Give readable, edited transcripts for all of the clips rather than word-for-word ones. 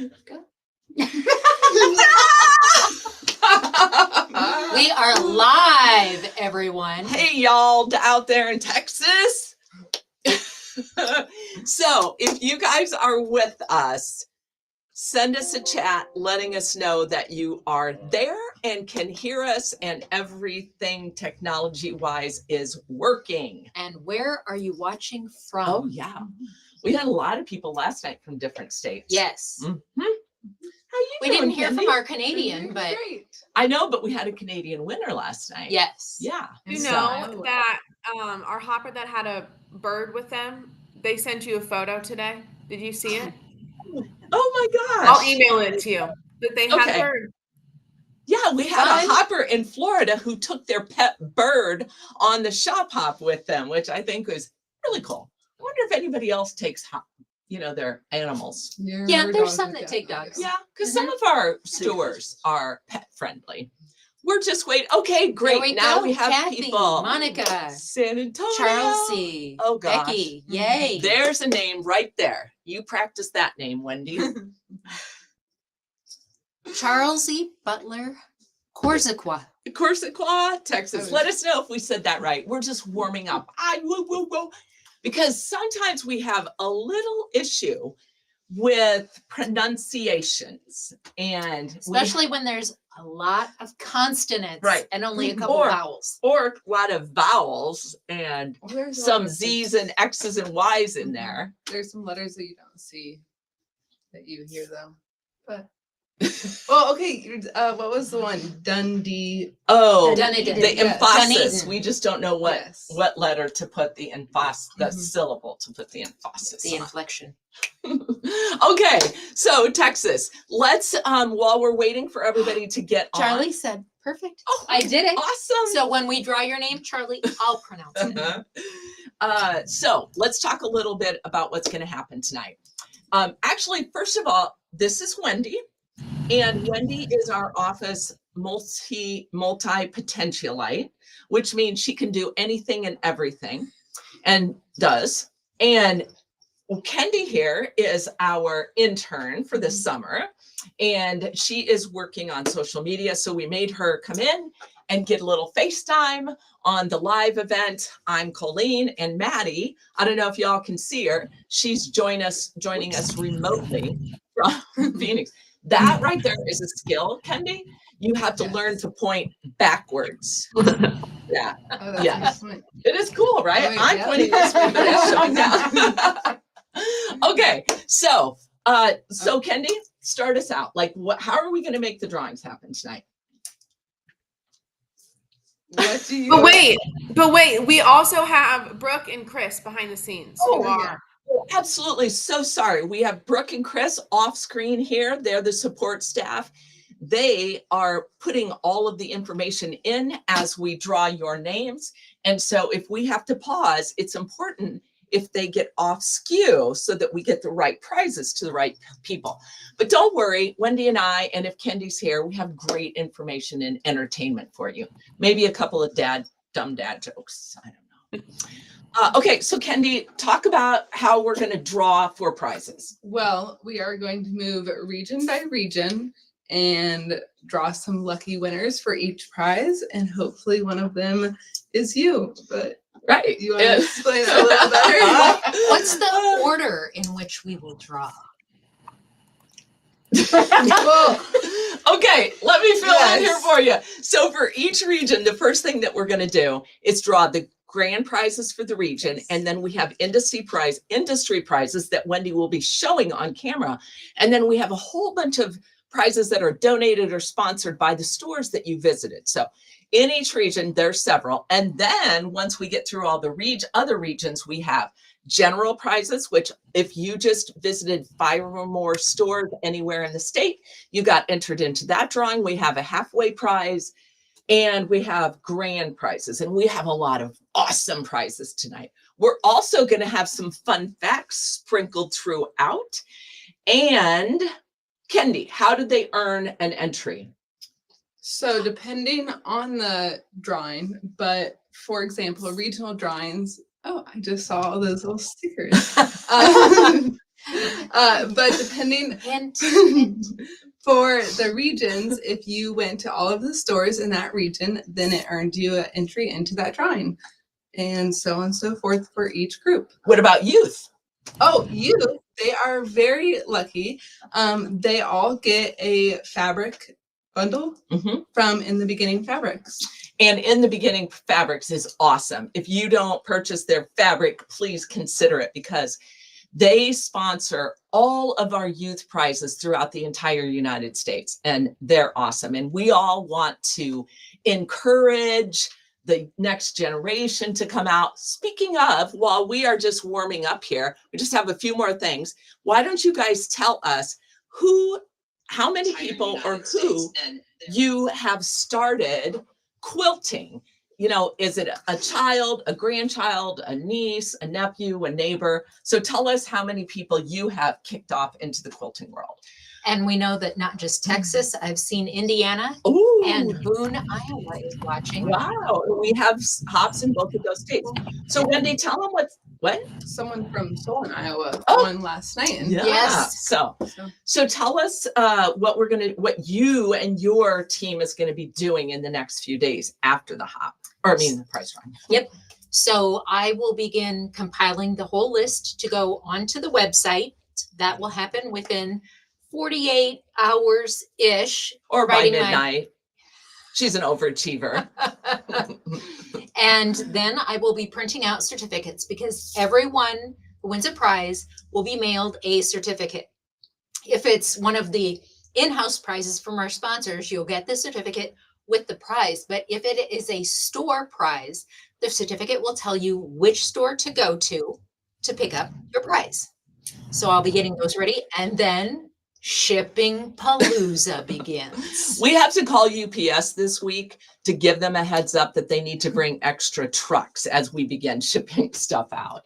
Go. We are live, everyone. Hey, y'all out there in Texas. So, if you guys are with us, send us a chat letting us know that you are there and can hear us and everything technology-wise is working. And where are you watching from? Oh, yeah. We had a lot of people last night from different states. Yes. Mm-hmm. How you We doing, didn't hear Candy? from our Canadian, but Great. I know, but we had a Canadian winner last night. yes. Yeah. You so- know that our hopper that had a bird with them, they sent you a photo today. Did you see it? Oh my gosh. I'll email it to you. That they had Okay. a bird. Yeah, we had Fun. a hopper in Florida who took their pet bird on the shop hop with them, which I think was really cool. I wonder if anybody else takes their animals. Yeah, there's some that take dogs. Yeah, because some of our stores are pet friendly. We're just waiting. Okay, great. we Now go. we have Kathy, people. Monica, San Antonio. Charles C. Oh, gosh. Becky. Yay. There's a name right there. You practice that name, Wendy. Charles E. Butler, Corsica. Corsica, Texas. Let us know if we said that right. We're just warming up. Because sometimes we have a little issue with pronunciations, and Especially when there's a lot of consonants Right. and only a couple Or- vowels. or a lot of vowels and There's a lot some of Z's things- and X's and Y's in there. There's some letters that you don't see that you hear though. But well, okay. What was the one? Dundee. Oh, Dunedin. the Yes. emphasis. Dunedin. We just don't know what Yes. letter to put the emphasis, the Mhm. syllable to put the emphasis The on. inflection. Okay, so Texas. Let's while we're waiting for everybody to get Charlie on. said, perfect. Oh, I did it. Awesome. So when we draw your name, Charlie, I'll pronounce it. So let's talk a little bit about what's going to happen tonight. Actually, first of all, this is Wendy, and Wendy is our office multi-potentialite, which means she can do anything and everything, and does. And Kendi here is our intern for this summer, and she is working on social media. So we made her come in and get a little FaceTime on the live event. I'm Colleen, and Maddie, I don't know if y'all can see her. She's joining us remotely from Phoenix. That right there is a skill, Kendi. You have to learn to point backwards. Yeah, Oh, that's Yes. excellent. it is cool, right? Oh, I'm yeah. pointing this way, but it's showing down. Okay, so Kendi, start us out. Like, how are we going to make the drawings happen tonight? What do you? But wait, we also have Brooke and Chris behind the scenes. Oh, who are yeah. Oh, absolutely. So sorry. We have Brooke and Chris off screen here. They're the support staff. They are putting all of the information in as we draw your names. And so if we have to pause, it's important if they get off skew so that we get the right prizes to the right people. But don't worry, Wendy and I, and if Kendi's here, we have great information and entertainment for you. Maybe a couple of dumb dad jokes. I don't know. Okay, so Kendi, talk about how we're going to draw for prizes. Well, we are going to move region by region and draw some lucky winners for each prize, and hopefully one of them is you. But Right. you want to Yeah. explain that a little better? What's the order in which we will draw? Well, Okay, let me fill in here Yes. for you. So for each region, the first thing that we're going to do is draw the grand prizes for the region, Yes. and then we have industry prizes that Wendy will be showing on camera, and then we have a whole bunch of prizes that are donated or sponsored by the stores that you visited. So in each region, there's several, and then once we get through all the other regions, we have general prizes, which if you just visited 5 or more stores anywhere in the state, you got entered into that drawing. We have a halfway prize, and we have grand prizes, and we have a lot of awesome prizes tonight. We're also going to have some fun facts sprinkled throughout. And Kendi, how did they earn an entry? so depending on the drawing, but for example, regional drawings. Oh, I just saw all those little stickers. But depending Hint. for the regions, if you went to all of the stores in that region, then it earned you an entry into that drawing, and so on and so forth for each group. What about youth? Oh, youth, they are very lucky. They all get a fabric bundle Mhm. from In the Beginning Fabrics. And In the Beginning Fabrics is awesome. If you don't purchase their fabric, please consider it, because they sponsor all of our youth prizes throughout the entire United States, and they're awesome. And we all want to encourage the next generation to come out. Speaking of, while we are just warming up here, we just have a few more things. Why don't you guys tell us how many people or who you have started quilting? You know, is it a child, a grandchild, a niece, a nephew, a neighbor? So tell us how many people you have kicked off into the quilting world. And we know that not just Texas, I've seen Indiana Ooh, and Boone, Iowa is watching. wow. We have hops in both of those states. So Wendy, tell them what? Someone from Solon, Iowa, Oh. won last night. And Yeah. Yes. So tell us what you and your team is gonna be doing in the next few days after the hop, or I mean the prize drawing. So I will begin compiling the whole list to go onto the website. That will happen within 48 hours-ish. Or by Writing my- midnight. She's an overachiever. And then I will be printing out certificates, because everyone who wins a prize will be mailed a certificate. If it's one of the in-house prizes from our sponsors, you'll get the certificate with the prize. But if it is a store prize, the certificate will tell you which store to go to pick up your prize. So I'll be getting those ready, and then shipping palooza begins. We have to call UPS this week to give them a heads up that they need to bring extra trucks as we begin shipping stuff out.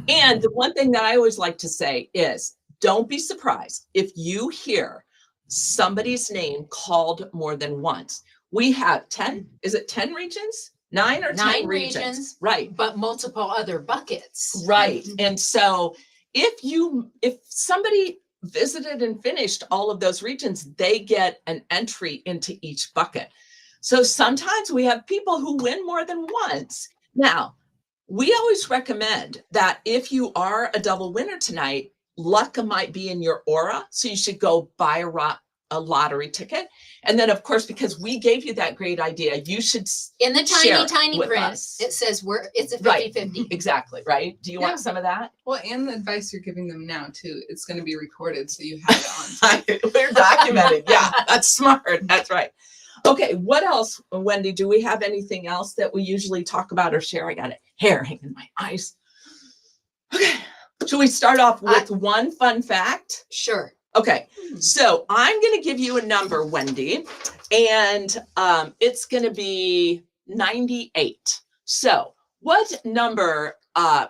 And the one thing that I always like to say is, don't be surprised if you hear somebody's name called more than once. We have 10, is it 10 regions? 9 or 10 9 regions? regions. Right. But multiple other buckets. Right. And so if somebody visited and finished all of those regions, they get an entry into each bucket. So sometimes we have people who win more than once. Now, we always recommend that if you are a double winner tonight, luck might be in your aura. So you should go buy a lottery ticket. And then, of course, because we gave you that great idea, you should In the share tiny with print, us. it says it's a Right. 50-50. Exactly, right? Do you Yeah. want some of that? Well, and the advice you're giving them now too, it's going to be recorded, so you have it on. We're documented. Yeah, that's smart. That's right. Okay, what else, Wendy? Do we have anything else that we usually talk about or share? I got a hair hanging in my eyes. Okay, should we start off with one fun fact? Sure. Okay, so I'm going to give you a number, Wendy, and it's going to be 98. So what number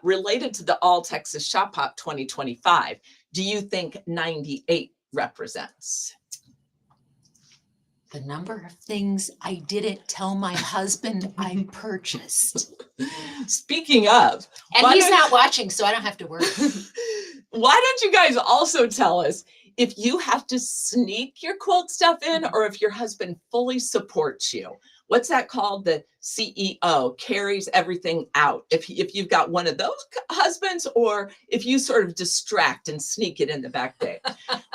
related to the All Texas Shop Hop 2025 do you think 98 represents? The number of things I didn't tell my husband I purchased. Speaking of, And why he's don't- not watching, so I don't have to worry. why don't you guys also tell us if you have to sneak your quilt stuff in or if your husband fully supports you? What's that called? The CEO carries everything out. If you've got one of those husbands, or if you sort of distract and sneak it in the back day.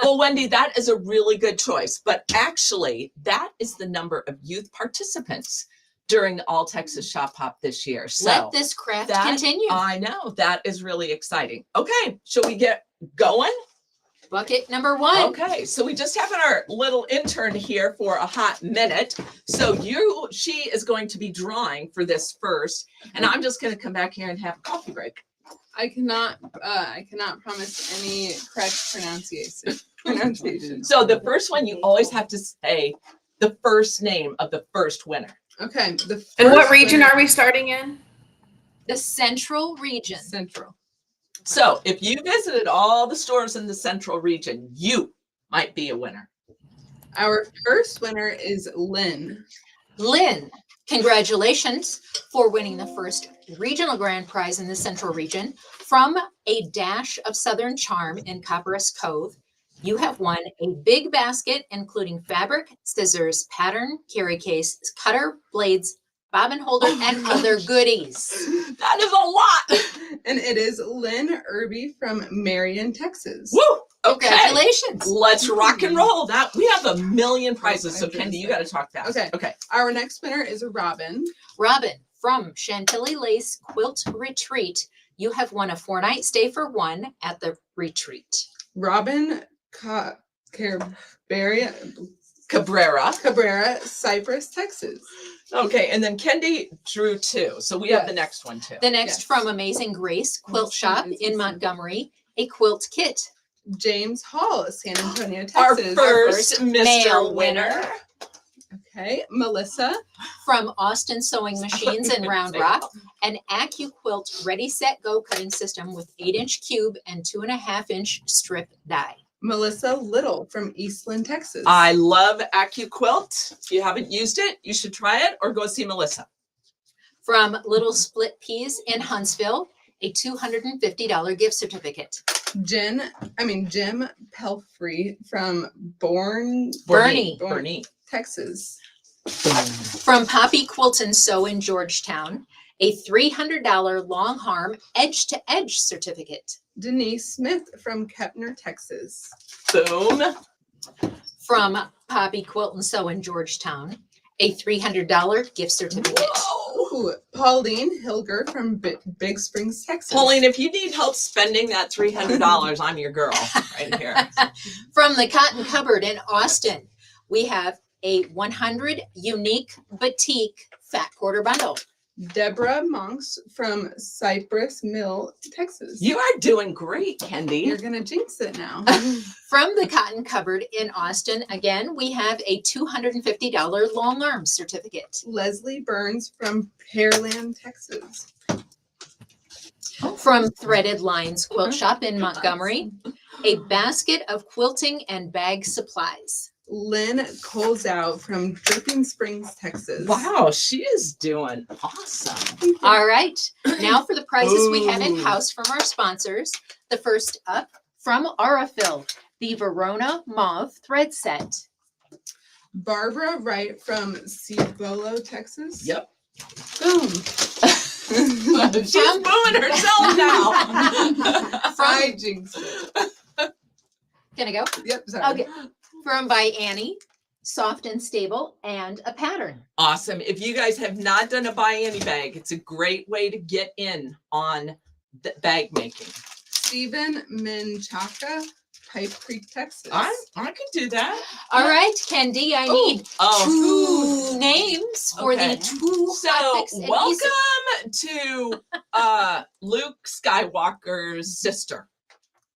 Well, Wendy, that is a really good choice. But actually, that is the number of youth participants during the All Texas Shop Hop this year. So Let this craft that- continue. I know that is really exciting. Okay, shall we get going? Bucket number 1. Okay, so we just have our little intern here for a hot minute. So she is going to be drawing for this first, and I'm just going to come back here and have a coffee break. I cannot promise any correct pronunciation. So the first one, you always have to say the first name of the first winner. Okay. And what region are we starting in? The central region. Central. So if you visited all the stores in the central region, you might be a winner. Our first winner is Lynn. Lynn. Congratulations for winning the first regional grand prize in the Central Region from A Dash of Southern Charm in Copperas Cove. You have won a big basket, including fabric, scissors, pattern, carry case, cutter, blades, bobbin holder, and other goodies. That is a lot. And it is Lynn Irby from Marion, Texas. Woo! Okay. Congratulations. Let's rock and roll. That we have a million prizes. So Kendi, you got to talk fast. Okay. Okay. Our next winner is Robin. Robin from Chantilly Lace Quilt Retreat. You have won a 4-night stay for one at the retreat. Robin Cabrera. Cypress, Texas. Okay, and then Kendi drew 2. So we have the next one too. The next Yes. from Amazing Grace Quilt Yes, Shop yes, in yes. Montgomery, a quilt kit. James Hall, San Antonio, Our Texas. first Mr. male Winner. Okay, Melissa. From Austin Sewing Machines in Round Rock, an AccuQuilt Ready Set Go cutting system with 8-inch cube and 2.5-inch strip die. Melissa Little from Eastland, Texas. I love AccuQuilt. If you haven't used it, you should try it or go see Melissa. From Little Split Peas in Huntsville, a $250 gift certificate. Jim Pelfrey from Bernie. Texas. From Poppy Quilt and Sew in Georgetown, a $300 long arm edge to edge certificate. Denise Smith from Kepner, Texas. Boom. From Poppy Quilt and Sew in Georgetown, a $300 gift certificate. Whoa. Ooh, Pauline Hilger from Big Springs, Texas. Pauline, if you need help spending that $300, I'm your girl right here. From the Cotton Cupboard in Austin, we have a 100 unique batik fat quarter bundle. Deborah Monks from Cypress Mill, Texas. You are doing great, You're Kendi. gonna jinx it now. From the Cotton Cupboard in Austin, again, we have a $250 long arm certificate. Leslie Burns from Pearland, Texas. From Threaded Lines Quilt Shop in Montgomery, a basket of quilting and bag supplies. Lynn Colzow from Dripping Springs, Texas. Wow, she is doing awesome. All right, now for the prizes we have Ooh. in-house from our sponsors. The first up from Aurifil, the Verona Mauve Thread Set. Barbara Wright from Cibolo, Texas. Yep. Boom. She's booing herself now. I jinxed it. Can I go? Yep, sorry. Okay. From By Annie, Soft and Stable, and a pattern. Awesome. If you guys have not done a Buy Any bag, it's a great way to get in on the bag making. Stephen Menchaca, Pipe Creek, Texas. I could do that. All right, Kendi, I need Oh, two names for Okay. the two so hot fix welcome to Luke Skywalker's sister.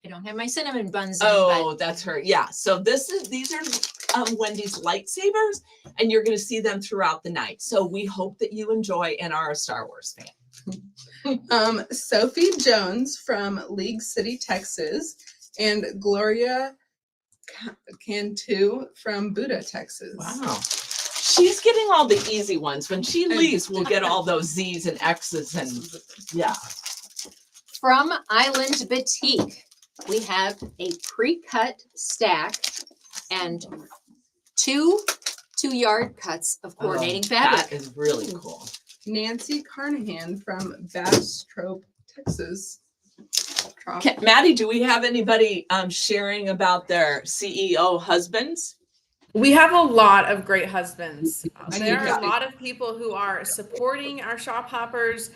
I don't have my cinnamon buns in, Oh, that's her. Yeah. So these are Wendy's lightsabers, and you're going to see them throughout the night. So we hope that you enjoy and are a Star Wars fan. Sophie Jones from League City, Texas, and Gloria Cantu from Buda, Texas. Wow. She's getting all the easy ones. When she leaves, we'll get all those Z's and X's and yeah. From Island Batik, we have a pre-cut stack and two 2-yard cuts of coordinating Oh, fabric. That is really cool. Nancy Carnahan from Bastrop, Texas. Maddie, do we have anybody sharing about their CEO husbands? We have a lot of great husbands. I There need are to- a lot of people who are supporting our shop hoppers,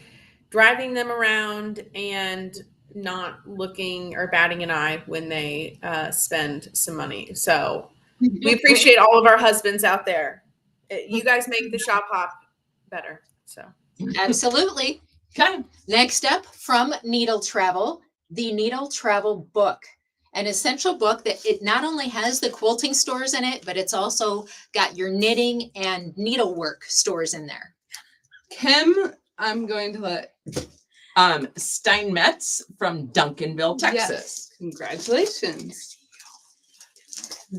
driving them around, and not looking or batting an eye when they spend some money. So we appreciate all of our husbands out there. You guys make the shop hop better. So Absolutely. Okay. Next up, from Needle Travel, the Needle Travel book, an essential book that it not only has the quilting stores in it, but it's also got your knitting and needlework stores in there. Kim, I'm going to let. Steinmetz from Duncanville, Texas. Yes, congratulations.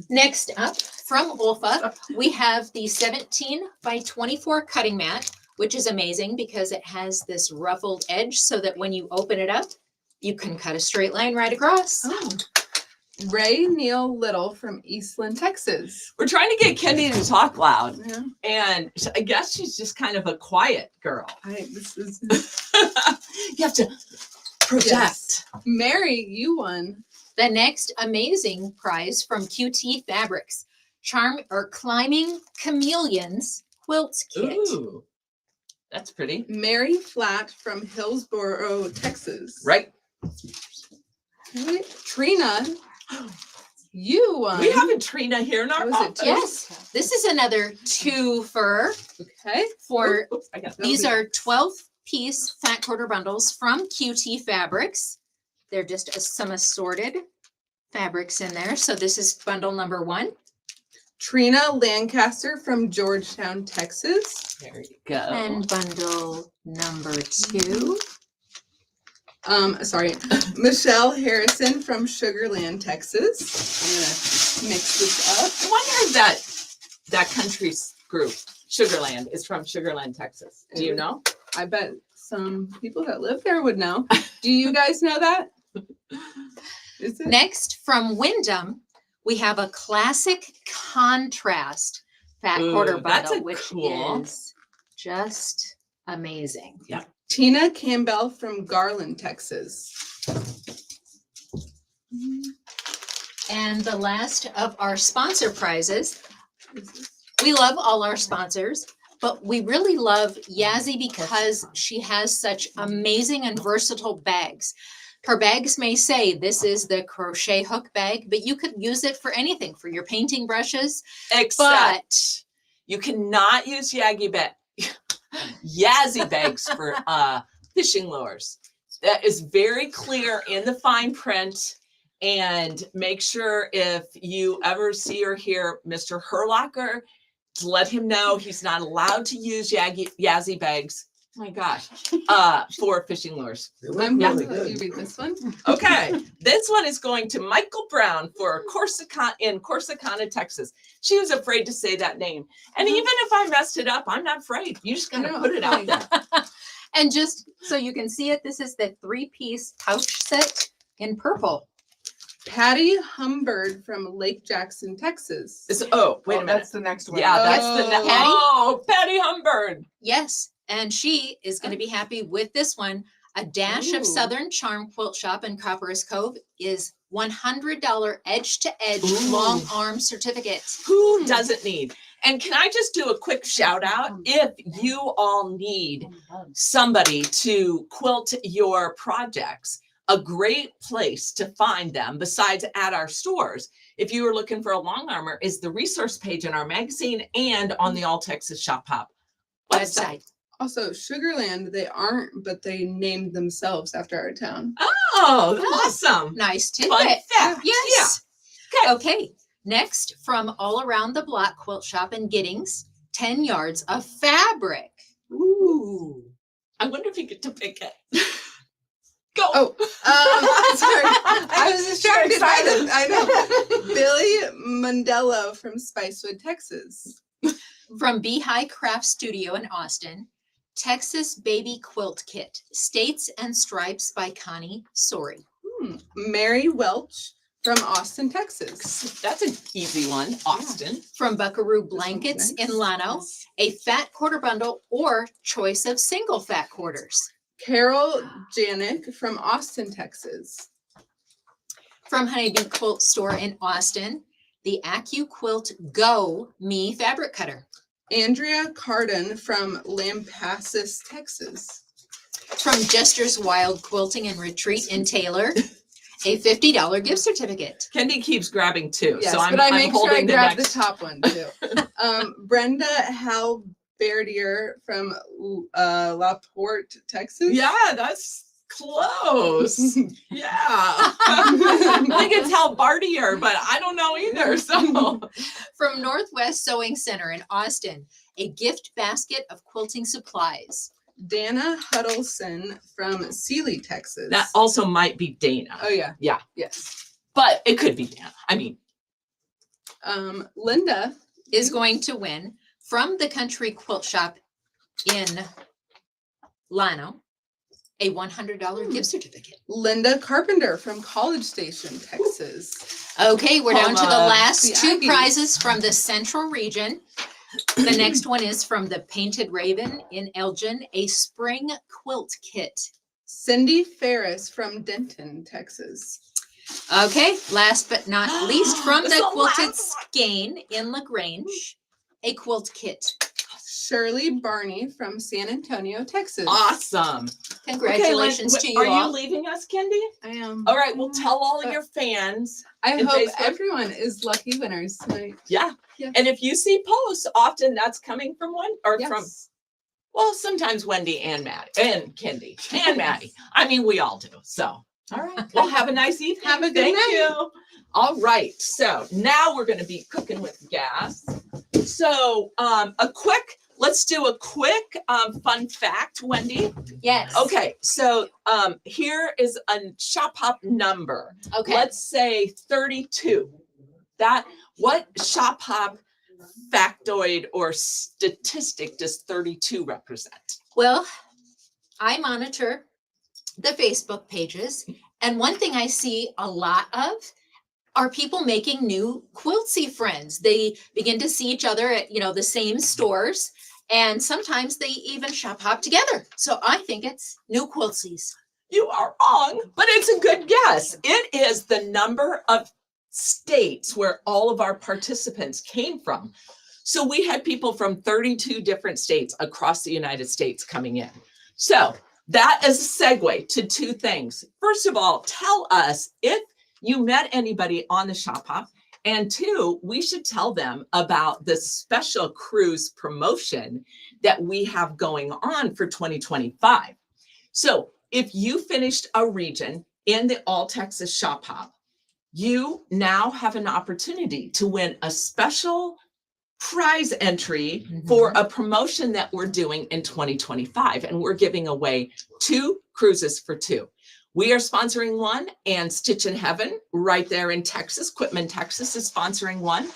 Next up, From Olfa, we have the 17 by 24 cutting mat, which is amazing because it has this ruffled edge so that when you open it up, you can cut a straight line right across. Oh. Ray Neal Little from Eastland, Texas. We're trying to get Kendi to talk loud, Yeah, and I guess she's just kind of a quiet girl. this is You have to project. Yes. Mary, you won. The next amazing prize from QT Fabrics, Climbing Chameleons Quilt Kit. Ooh, that's pretty. Mary Flat from Hillsboro, Texas. Right? Right. Trina, you won. We have a Trina here in our Was it office. two? Yes, this is another twofer Okay. for Oops, I got these are 12-piece fat quarter bundles from QT Fabrics. They're just some assorted fabrics in there. So this is bundle number 1. Trina Lancaster from Georgetown, Texas. There you go. And bundle number 2. Sorry, Michelle Harrison from Sugarland, Texas. I'm gonna mix this I wonder if that country's group, Sugarland, is from Sugarland, Texas. Do you know? up. I bet some people that live there would know. Do you guys know that? Is it? Next, from Wyndham, we have a classic contrast fat quarter Ooh, that's bundle, a which cool. is just amazing. Tina Campbell from Garland, Texas. And the last of our sponsor prizes, we love all our sponsors, but we really love Yazzie because she has such amazing and versatile bags. Her bags may say this is the crochet hook bag, but you could use it for anything, for your painting brushes. Except you cannot use Yazzie bags for fishing lures. That is very clear in the fine print. And make sure if you ever see or hear Mr. Herlocker, to let him know he's not allowed to use Yazzie bags. Oh my gosh, for fishing lures. I'm Yeah. gonna let you read this one. Okay, this one is going to Michael Brown for Corsicana, Texas. She was afraid to say that name. And even if I messed it up, I'm not afraid. You just gotta No, put it out there. And just so you can see it, this is the 3-piece pouch set in purple. Patty Humbird from Lake Jackson, Texas. Wait a Oh, minute. that's the next one. Yeah, that's the Oh. next. Oh, Patty Humbird. Yes, and she is going to be happy with this one. A dash Ooh. of Southern Charm Quilt Shop in Copperas Cove is $100 edge-to-edge Ooh. long arm certificate. Who doesn't need? And can I just do a quick shout out? If you all need somebody to quilt your projects, a great place to find them, besides at our stores, if you are looking for a long armor, is the resource page in our magazine and on the All Texas Shop Hop website. Website. Also, Sugarland, they aren't, but they named themselves after our town. Oh, awesome. Nice Fun tidbit. fact. Yes. Yeah. Okay. Next, from All Around the Block Quilt Shop in Giddings, 10 yards of fabric. Ooh. I wonder if you get to pick it. Go. Oh, sorry. I was distracted by excited. this. I know. Billy Mondello from Spicewood, Texas. From Beehive Craft Studio in Austin, Texas Baby Quilt Kit, States and Stripes by Connie Sori. Mary Welch from Austin, Texas. That's an easy one. Austin. From Buckaroo one's Blankets nice. in Llano, a fat quarter bundle or choice of single fat quarters. Carol Janik from Austin, Texas. From Honeybee Quilt Store in Austin, the AccuQuilt Go Me fabric cutter. Andrea Carden from Lampasas, Texas. From Jester's Wild Quilting and Retreat in Taylor, a $50 gift certificate. Kendi keeps grabbing two, Yes, so I'm, but I I'm make sure I holding the grab the next. top one too. Brenda Halberdier from La Porte, Texas. Yeah, that's close. Yeah. I think it's Halbardier, but I don't know either. So From Northwest Sewing Center in Austin, a gift basket of quilting supplies. Dana Huddleston from Sealy, Texas. that also might be Dana. Oh yeah. Yeah. Yes. But it could be Dana. I mean, Linda is going to win from the Country Quilt Shop in Llano a $100 gift certificate. Linda Carpenter from College Station, Texas. Okay, we're down to the Home of last the two Aggies. prizes from the Central Region. The next one is from the Painted Raven in Elgin, a spring quilt kit. Cindy Ferris from Denton, Texas. Okay, last but not least, from It's the the Quilted last Skein in LaGrange, a quilt kit. Shirley Barney from San Antonio, Texas. Awesome. Congratulations Okay, to Lynn, you are all. you leaving us, Kendi? I am. All right, well, tell all of your fans. I and hope Facebook. everyone is lucky winners tonight. Yeah. Yes. And if you see posts, often that's coming from one or from, Yes. well, sometimes Wendy and Maddie and Kendi and Maddie. I mean, we all do. So, all right. Well, have a nice evening. Have a good Thank night. you. All right. So now we're going to be cooking with gas. So let's do a quick fun fact, Wendy. Yes. Okay. So here is a shop hop number. Okay. Let's say 32. What shop hop factoid or statistic does 32 represent? Well, I monitor the Facebook pages, and one thing I see a lot of are people making new quiltsy friends. They begin to see each other at, the same stores, and sometimes they even shop hop together. So I think it's new quiltsies. You are wrong, but it's a good guess. It is the number of states where all of our participants came from. So we had people from 32 different states across the United States coming in. So that is a segue to two things. First of all, tell us if you met anybody on the shop hop. And two, we should tell them about the special cruise promotion that we have going on for 2025. So if you finished a region in the All Texas Shop Hop, you now have an opportunity to win a special prize entry for a promotion that we're doing in 2025. And we're giving away 2 cruises for 2. We are sponsoring one, and Stitch in Heaven right there in Texas, Quitman, Texas is sponsoring one.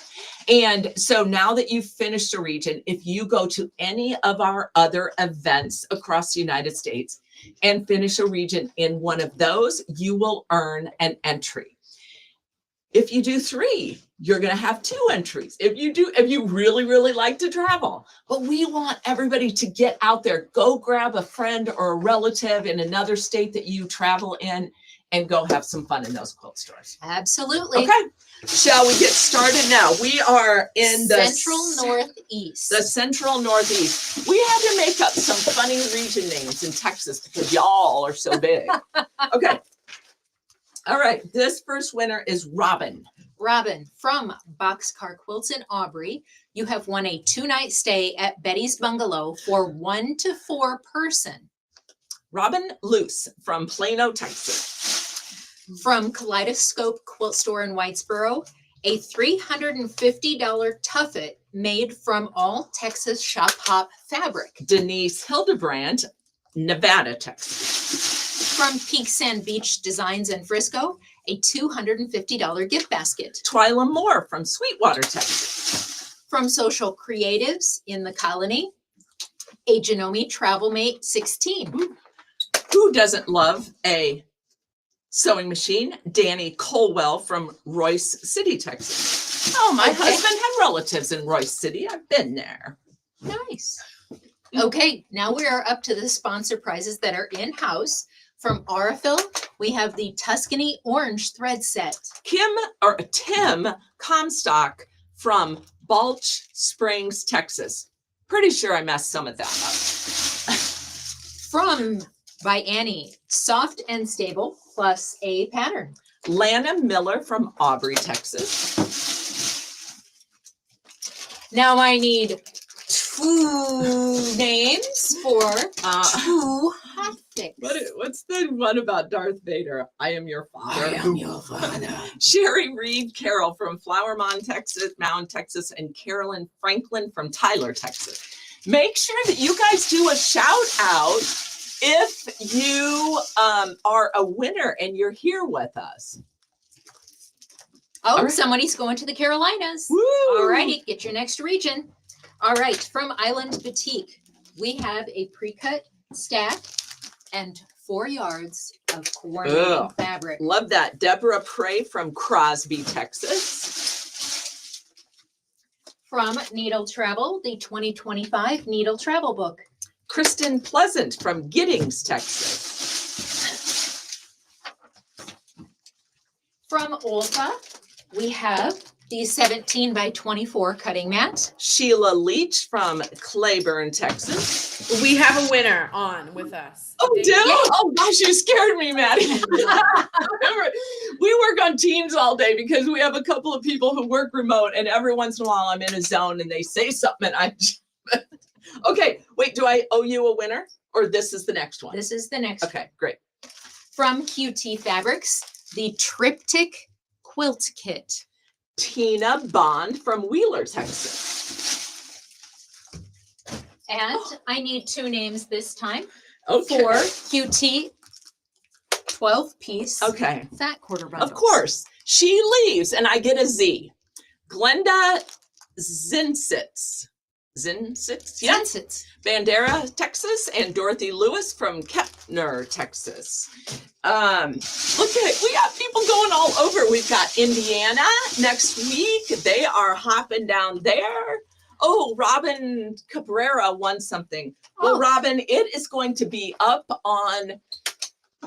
And so now that you've finished a region, if you go to any of our other events across the United States and finish a region in one of those, you will earn an entry. If you do 3, you're going to have 2 entries. If you really, really like to travel, but we want everybody to get out there, go grab a friend or a relative in another state that you travel in and go have some fun in those quilt stores. Absolutely. Okay. Shall we get started now? We are in the Central Northeast. The Central Northeast. We had to make up some funny region names in Texas because y'all are so big. Okay. All right, this first winner is Robin. Robin from Boxcar Quilts in Aubrey. You have won a 2-night stay at Betty's Bungalow for 1 to 4 person. Robin Luce from Plano, Texas. From Kaleidoscope Quilt Store in Whitesboro, a $350 tuffet made from all Texas shop hop fabric. Denise Hildebrandt, Nevada, Texas. From Peak Sand Beach Designs in Frisco, a $250 gift basket. Twyla Moore from Sweetwater, Texas. From Social Creatives in the Colony, a Janome Travel Mate 16. Who doesn't love a sewing machine? Danny Colwell from Royce City, Texas. Oh, my Okay. husband had relatives in Royce City. I've been there. Nice. Okay, now we are up to the sponsor prizes that are in-house. From Aurifil, we have the Tuscany Orange Thread Set. Tim Comstock from Balch Springs, Texas. Pretty sure I messed some of that up. From by Annie, Soft and Stable plus a pattern. Lana Miller from Aubrey, Texas. Now I need 2 names for 2 hot fix. What's the one about Darth Vader? I am your father. your father. Sherry Reed Carroll from Flower Mound, Texas, and Carolyn Franklin from Tyler, Texas. Make sure that you guys do a shout out if you are a winner and you're here with us. Oh, All right. somebody's going to the Carolinas. Woo! All righty, get your next region. All right, from Island Boutique, we have a pre-cut stack and 4 yards of coordinating Ugh. fabric. Love that. Deborah Prey from Crosby, Texas. From Needle Travel, the 2025 Needle Travel Book. Kristen Pleasant from Giddings, Texas. From Olfa, we have the 17 by 24 cutting mat. Sheila Leach from Claiborne, Texas. We have a winner on with us. Oh, Today. do? Oh, gosh, you scared me, Maddie. Remember, we work on Teams all day because we have a couple of people who work remote, and every once in a while I'm in a zone and they say something and I okay, wait, do I owe you a winner or this is the next one? This is the next. Okay, great. From QT Fabrics, the Triptych Quilt Kit. Tina Bond from Wheeler, Texas. And I need 2 names this time Okay. for QT 12-piece Okay. fat quarter bundles. Of course. She leaves and I get a Z. Glenda Zinsitz. Zinsitz? Yeah. Zinsitz. Bandera, Texas, and Dorothy Lewis from Kepner, Texas. Look at, we got people going all over. We've got Indiana next week. They are hopping down there. Oh, Robin Cabrera won something. Well, Oh. Robin, it is going to be up on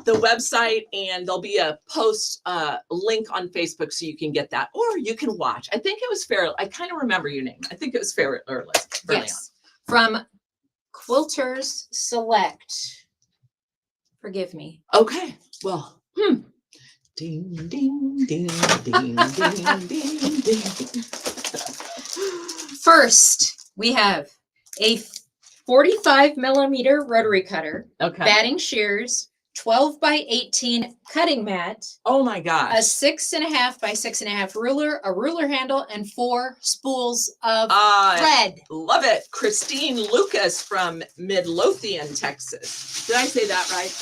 the website and there'll be a post link on Facebook so you can get that or you can watch. I think it was Farrell. I kind of remember your name. I think it was Farrell early. Yes. From Quilters Select. Forgive me. Okay. Well, Ding, ding, ding, ding, ding, ding, ding. First, we have a 45 millimeter rotary cutter, Okay. batting shears, 12 by 18 cutting mat, Oh my a gosh. 6.5 by 6.5 ruler, a ruler handle, and 4 spools of I thread. love it. Christine Lucas from Midlothian, Texas. Did I say that right?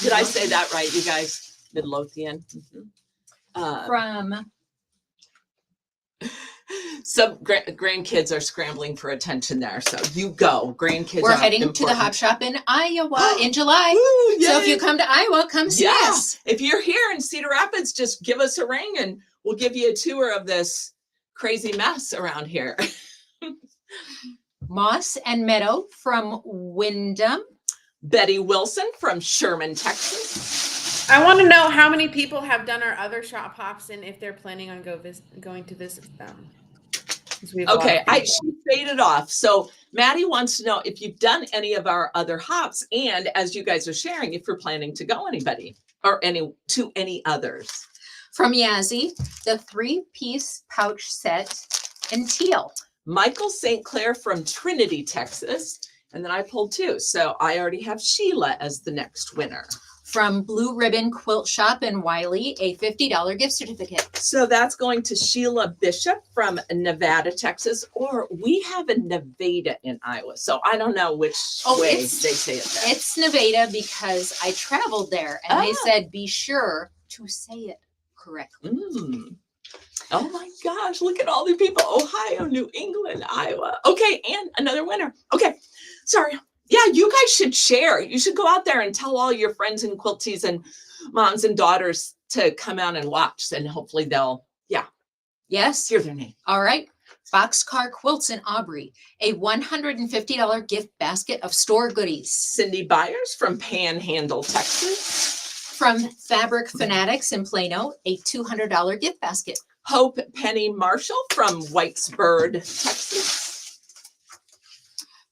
Did I say that right, you guys? Midlothian. Mhm. From Some grandkids are scrambling for attention there. So you go. Grandkids we're are heading to the important. Hop Shop in Iowa in July. Woo, So if yay. you come to Iowa, come see Yeah. us. If you're here in Cedar Rapids, just give us a ring and we'll give you a tour of this crazy mess around here. Moss and Meadow from Wyndham. Betty Wilson from Sherman, Texas. I want to know how many people have done our other shop hops and if they're planning on going to visit them. 'Cause we have a lot Okay, of people. she faded off. So Maddie wants to know if you've done any of our other hops, and as you guys are sharing, if you're planning to go to any others. From Yazzie, the 3-piece pouch set in teal. Michael St. Clair from Trinity, Texas, and then I pulled 2. So I already have Sheila as the next winner. From Blue Ribbon Quilt Shop in Wiley, a $50 gift certificate. So that's going to Sheila Bishop from Nevada, Texas, or we have a Nevada in Iowa. So I don't know which way they say it there. It's Nevada because I traveled there and they Ah. said be sure to say it correctly. Mm. Oh my gosh, look at all the people. Ohio, New England, Iowa. Okay, and another winner. Okay, sorry. Yeah, you guys should share. You should go out there and tell all your friends and quilties and moms and daughters to come out and watch, and hopefully they'll, Yes. hear their name. All right. Boxcar Quilts in Aubrey, a $150 gift basket of store goodies. Cindy Byers from Panhandle, Texas. From Fabric Fanatics in Plano, a $200 gift basket. Hope Penny Marshall from Whitesburg, Texas.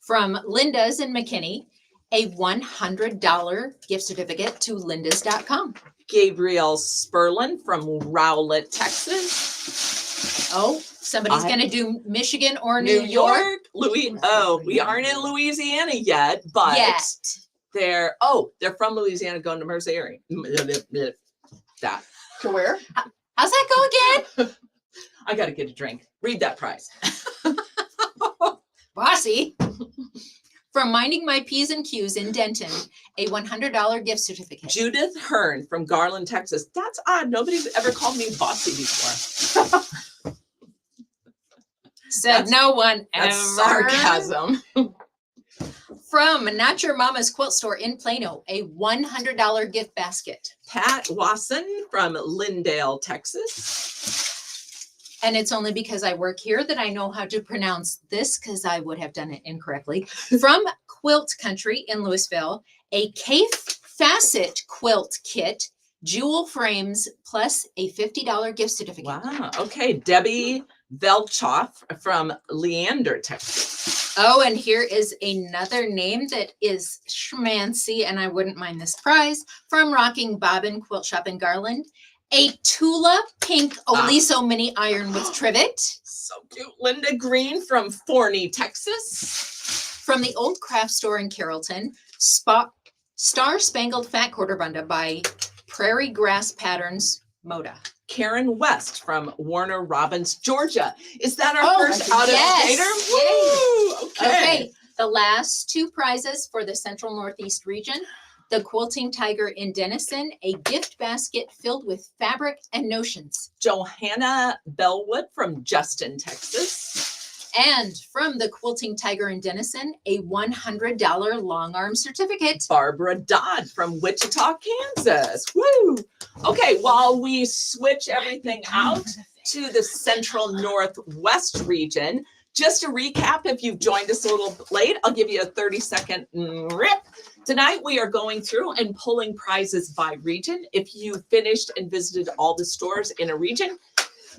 From Linda's in McKinney, a $100 gift certificate to lindas.com. Gabrielle Sperlin from Rowlett, Texas. Oh, somebody's I- going to do Michigan or New York. We aren't in Louisiana yet, but Yet. they're from Louisiana going to Missouri. That. To where? How's that go again? I got to get a drink. Read that prize. Bossy. From Minding My P's and Q's in Denton, a $100 gift certificate. Judith Hearn from Garland, Texas. That's odd. Nobody's ever called me bossy before. Said That's- no one That's ever. sarcasm. From Not Your Mama's Quilt Store in Plano, a $100 gift basket. Pat Wasson from Lindale, Texas. And it's only because I work here that I know how to pronounce this, because I would have done it incorrectly. From Quilt Country in Louisville, a Cafe Facet quilt kit, jewel frames, plus a $50 gift certificate. Wow. Okay. Debbie Velchoff from Leander, Texas. Oh, and here is another name that is schmancy, and I wouldn't mind this prize. From Rocking Bobbin Quilt Shop in Garland, a Tula pink Oliso mini iron with trivet. So cute. Linda Green from Forney, Texas. From the Old Craft Store in Carrollton, Star Spangled Fat Quarter Bunda by Prairie Grass Patterns Moda. Karen West from Warner Robins, Georgia. Is that our Oh, first out of yes. Woo! Okay, the last two prizes for the Central Northeast region. The Quilting Tiger in Denison, a gift basket filled with fabric and notions. Johanna Bellwood from Justin, Texas. And from the Quilting Tiger in Denison, a $100 long arm certificate. Barbara Dodd from Wichita, Kansas. Woo! Okay, while we switch everything out to the Central Northwest region, just to recap, if you've joined us a little late, I'll give you a 30-second rip. Tonight, we are going through and pulling prizes by region. If you finished and visited all the stores in a region,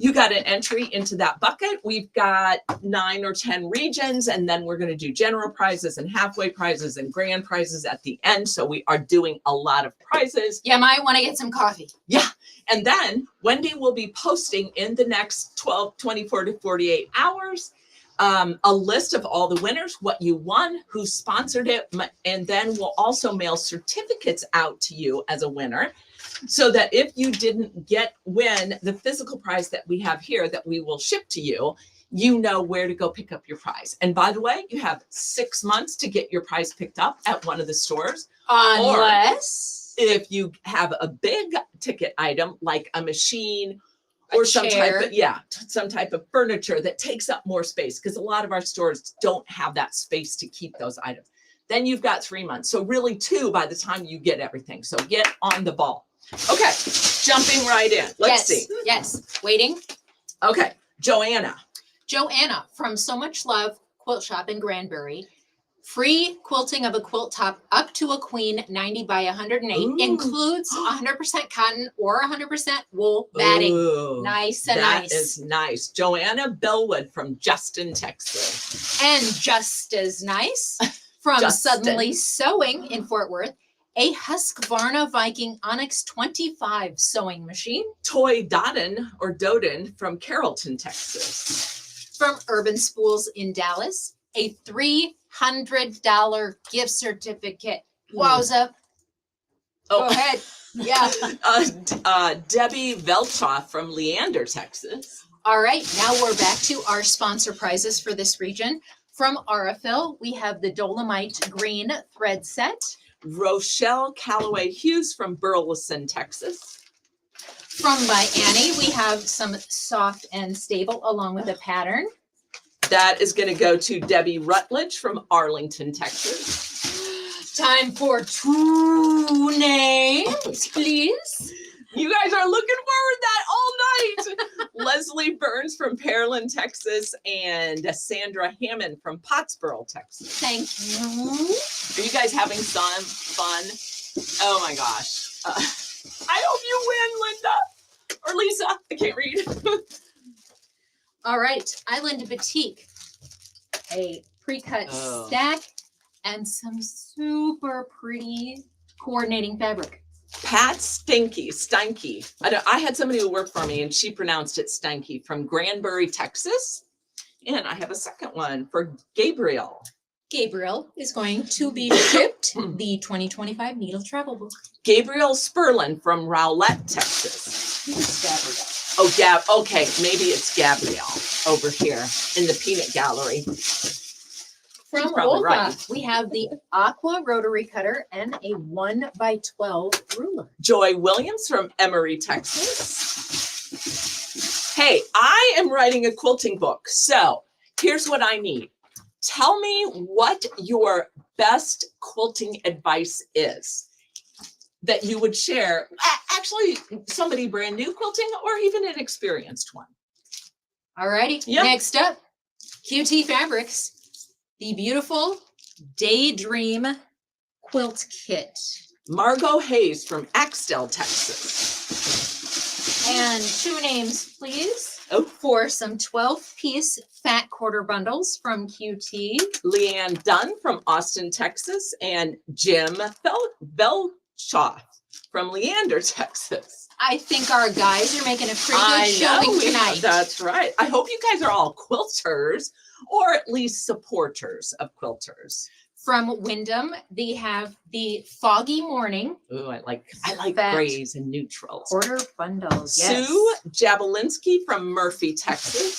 you got an entry into that bucket. We've got 9 or 10 regions, and then we're going to do general prizes and halfway prizes and grand prizes at the end. So we are doing a lot of prizes. You might want to get some coffee. And then Wendy will be posting in the next 24 to 48 hours a list of all the winners, what you won, who sponsored it, and then we'll also mail certificates out to you as a winner, so that if you didn't win the physical prize that we have here that we will ship to you, you know where to go pick up your prize. And by the way, you have 6 months to get your prize picked up at one of the stores. Unless If you have a big ticket item like a machine or A some chair. some type of furniture that takes up more space, because a lot of our stores don't have that space to keep those items, then you've got 3 months. So really 2 by the time you get everything. So get on the ball. Okay, jumping right in. Let's see. Yes. Waiting. Okay, Joanna. Joanna from So Much Love Quilt Shop in Granbury. Free quilting of a quilt top up to a queen 90 by 108. Ooh. Includes 100% cotton or 100% wool batting. Ooh, Nice and that nice. is nice. Joanna Bellwood from Justin, Texas. And just as nice, from Justin. Suddenly Sewing in Fort Worth, a Husqvarna Viking Onyx 25 sewing machine. Toy Doden from Carrollton, Texas. From Urban Spools in Dallas, a $300 gift certificate. Wowza. Go ahead. Yeah. Debbie Velchoff from Leander, Texas. All right. Now we're back to our sponsor prizes for this region. From Aurifil, we have the Dolomite Green thread set. Rochelle Calloway Hughes from Burleson, Texas. From By Annie, we have some soft and stable along with a pattern. That is going to go to Debbie Rutledge from Arlington, Texas. Time for 2 names, please. You guys are looking forward to that all night. Leslie Burns from Pearland, Texas, and Sandra Hammond from Pottsboro, Texas. Thank you. Are you guys having some fun? Oh my gosh. I hope you win, Linda. Or Lisa. I can't read. All right. Island Batik. A pre-cut Oh. stack and some super pretty coordinating fabric. Pat Stanky. I had somebody who worked for me and she pronounced it Stanky from Granbury, Texas. And I have a second one for Gabriel. Gabriel is going to be shipped the 2025 Needle Travel Book. Gabriel Sperlin from Rowlett, Texas. Who's Gabriel? Oh, okay, maybe it's Gabrielle over here in the peanut gallery. From probably Olfa, right. we have the Aqua Rotary Cutter and a 1x12 ruler. Joy Williams from Emory, Texas. Hey, I am writing a quilting book. So here's what I need. Tell me what your best quilting advice is that you would share. Actually, somebody brand new quilting or even an experienced one. Alrighty, Yep. next up, QT Fabrics, the beautiful Daydream Quilt Kit. Margot Hayes from Axtell, Texas. And 2 names, please, Oh, for some 12-piece fat quarter bundles from QT. Leanne Dunn from Austin, Texas, and Jim Belshaw from Leander, Texas. I think our guys are making a pretty good I know, showing tonight. that's right. I hope you guys are all quilters or at least supporters of quilters. From Wyndham, they have the Foggy Morning Ooh, I like Fat grays and neutrals. quarter bundles. Yes. Sue Jabalinsky from Murphy, Texas.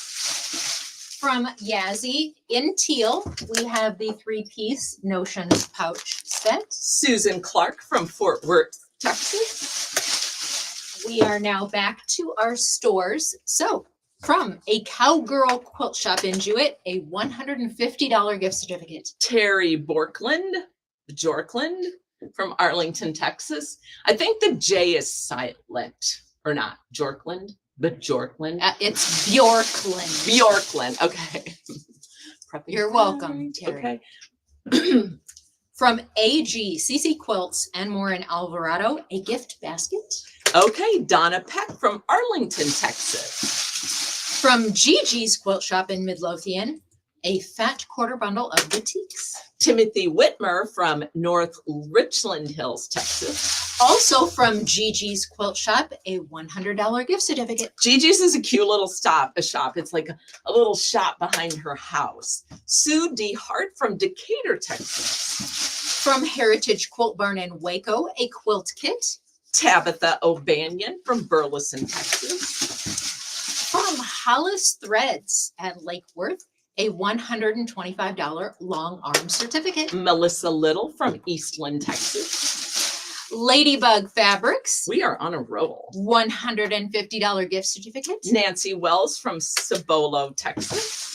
From Yazzie in teal, we have the 3-piece Notion pouch set. Susan Clark from Fort Worth, Texas. We are now back to our stores. So from a Cowgirl Quilt Shop in Jewett, a $150 gift certificate. Terry Borkland from Arlington, Texas. I think the J is silent or not. Jorkland, but Jorkland. It's Bjorkland. Bjorkland. Okay. Prepping You're for welcome, that. Terry. Okay. From AG, CC Quilts and more in Alvarado, a gift basket. Okay. Donna Peck from Arlington, Texas. From Gigi's Quilt Shop in Midlothian, a fat quarter bundle of boutiques. Timothy Whitmer from North Richland Hills, Texas. Also from Gigi's Quilt Shop, a $100 gift certificate. Gigi's is a cute little shop. It's like a little shop behind her house. Sue D. Hart from Decatur, Texas. From Heritage Quilt Barn in Waco, a quilt kit. Tabitha O'Banion from Burleson, Texas. From Hollis Threads at Lake Worth, a $125 long arm certificate. Melissa Little from Eastland, Texas. Ladybug Fabrics, We are on a roll. $150 gift certificate. Nancy Wells from Cibolo, Texas.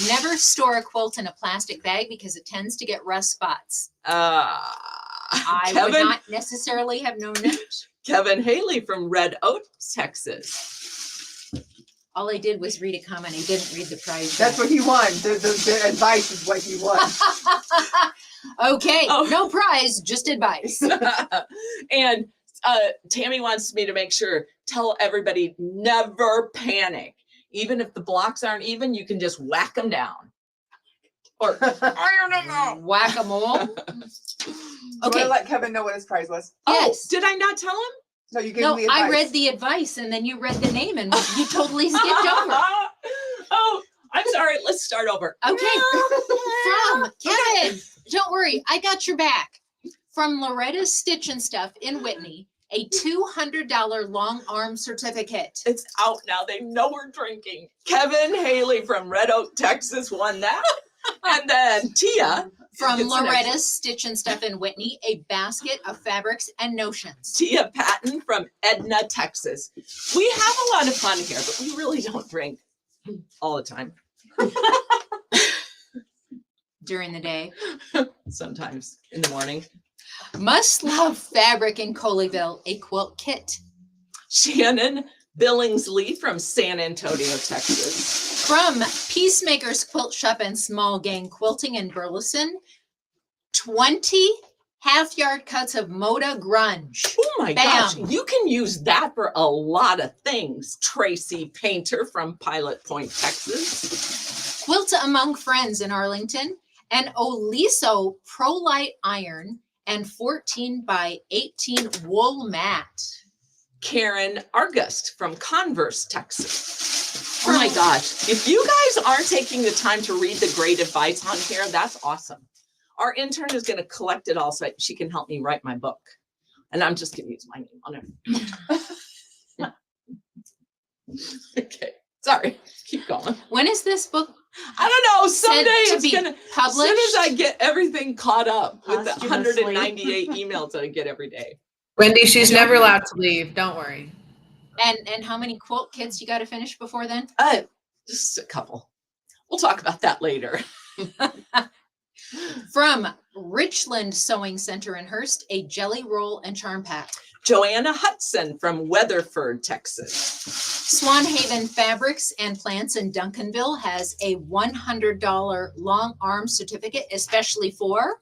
Never store a quilt in a plastic bag because it tends to get rust spots. I would Kevin, not necessarily have known that. Kevin Haley from Red Oak, Texas. All I did was read a comment. I didn't read the prize. That's what he won. The advice is what he won. Okay, Oh. no prize, just advice. And Tammy wants me to make sure, tell everybody never panic. Even if the blocks aren't even, you can just whack them down. Or iron them out. Whack-a-mole. Okay. Okay, Let Kevin know what his prize was. yes. Oh, did I not tell him? No, you gave No, me advice. I read the advice and then you read the name and you totally skipped over. Oh, I'm sorry. Let's start over. Okay, from Kevin, don't worry, I got your back. From Loretta's Stitch and Stuff in Whitney, a $200 long arm certificate. It's out now. They know we're drinking. Kevin Haley from Red Oak, Texas won that. And then Tia From It's the next Loretta's Stitch and Stuff in Whitney, a basket of fabrics and notions. Tia Patton from Edna, Texas. We have a lot of fun here, but we really don't drink all the time. During the day. Sometimes in the morning. Must Love Fabric in Colleyville, a quilt kit. Shannon Billingsley from San Antonio, Texas. From Peacemaker's Quilt Shop and Small Gang Quilting in Burleson, 20 half-yard cuts of Moda Grunge. Oh my gosh, Bam. you can use that for a lot of things. Tracy Painter from Pilot Point, Texas. Quilt Among Friends in Arlington, an Oliso Pro Light iron and 14 by 18 wool mat. Karen Argust from Converse, Texas. Oh my gosh, if you guys aren't taking the time to read the great advice on here, that's awesome. Our intern is going to collect it all so she can help me write my book. And I'm just going to use my name on it. Okay. Sorry, keep going. When is this book I don't know. said Someday to it's be gonna. As published? soon as I get everything caught up with the Posthumously. 198 emails that I get every day. Wendy, she's never allowed to leave. Don't worry. And how many quilt kits you got to finish before then? Just a couple. We'll talk about that later. From Richland Sewing Center in Hearst, a jelly roll and charm pack. Joanna Hudson from Weatherford, Texas. Swanhaven Fabrics and Plants in Duncanville has a $100 long arm certificate, especially for.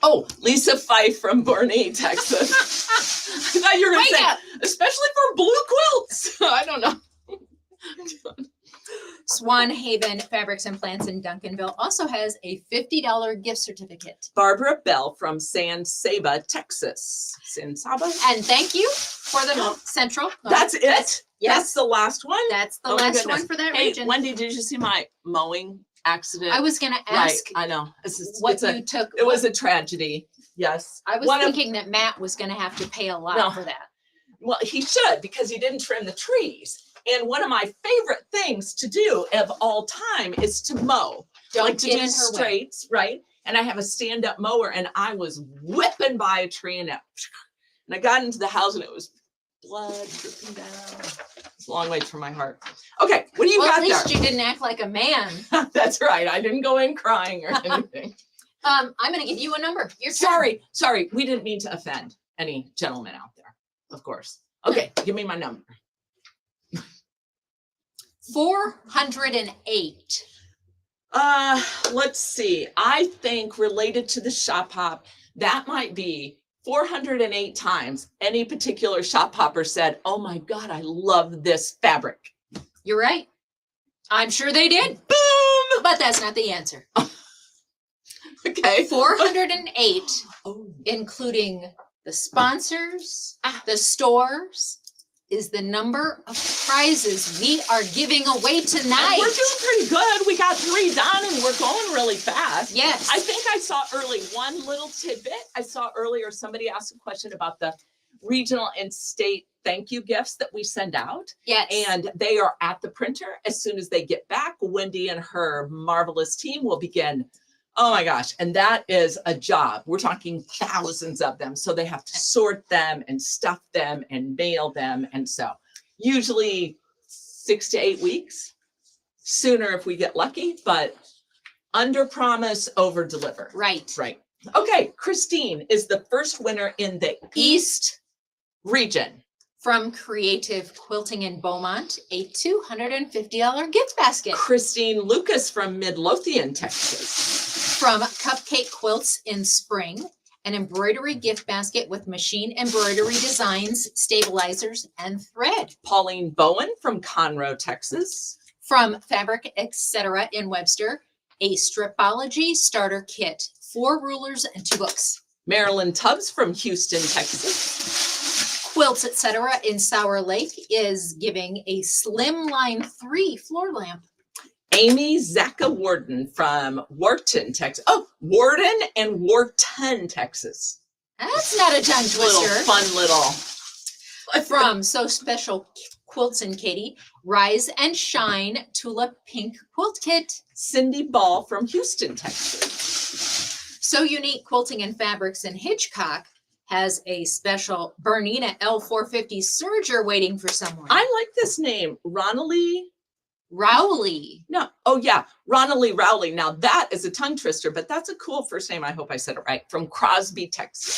Oh, Lisa Fife from Boerne, Texas. I thought you were going to Wake say, up! especially for blue quilts. I don't know. Swanhaven Fabrics and Plants in Duncanville also has a $50 gift certificate. Barbara Bell from San Saba, Texas. San Saba? And thank you for the Central. That's it? That's Yes, the last one? that's the Oh my last goodness. one for that Hey, region. Wendy, did you see my mowing accident? I was going to Right, ask I know. It's what a, you took. it was a tragedy. Yes. I was one of- thinking that Matt was going to have to pay a lot No. for that. Well, he should because he didn't trim the trees. And one of my favorite things to do of all time is to mow. Don't Like to get do in her way. straights, right? And I have a stand-up mower and I was whipping by a tree and I got into the house and it was blood dripping down. It's a long way from my heart. Okay, what do you Well, got at least there? you didn't act like a man. That's right. I didn't go in crying or anything. I'm going to give you a number. Your turn. Sorry. We didn't mean to offend any gentlemen out there, of course. Okay, give me my number. 408. Let's see. I think related to the shop hop, that might be 408 times any particular shop hopper said, "Oh my God, I love this fabric." You're right. I'm sure they did, Boom! but that's not the answer. Okay. 408, Oh, including the sponsors, Ah. the stores, is the number of prizes we are giving away tonight. we're doing pretty good. We got 3 done and we're going really fast. Yes. I think I saw early one little tidbit. I saw earlier somebody asked a question about the regional and state thank you gifts that we send out. Yes. And they are at the printer. As soon as they get back, Wendy and her marvelous team will begin. Oh my gosh. And that is a job. We're talking thousands of them. So they have to sort them and stuff them and mail them. And so usually 6 to 8 weeks, sooner if we get lucky, but under promise, over deliver. Right. Right. Okay. Christine is the first winner in the East region. From Creative Quilting in Beaumont, a $250 gift basket. Christine Lucas from Midlothian, Texas. From Cupcake Quilts in Spring, an embroidery gift basket with machine embroidery designs, stabilizers, and thread. Pauline Bowen from Conroe, Texas. From Fabric Etc. in Webster, a Stripology starter kit, 4 rulers and 2 books. Marilyn Tubbs from Houston, Texas. Quilts Etc. in Sour Lake is giving a Slimline 3 floor lamp. Amy Zacka Warden from Wharton, Texas. Oh, Warden and Wharton, Texas. That's not a tongue Little twister. fun little. From So Special Quilts in Katy, Rise and Shine Tulip Pink Quilt Kit. Cindy Ball from Houston, Texas. So Unique Quilting and Fabrics in Hitchcock has a special Bernina L450 serger waiting for someone. I like this name, Ronally. Rowley. No, oh yeah, Ronally Rowley. Now that is a tongue twister, but that's a cool first name. I hope I said it right. From Crosby, Texas.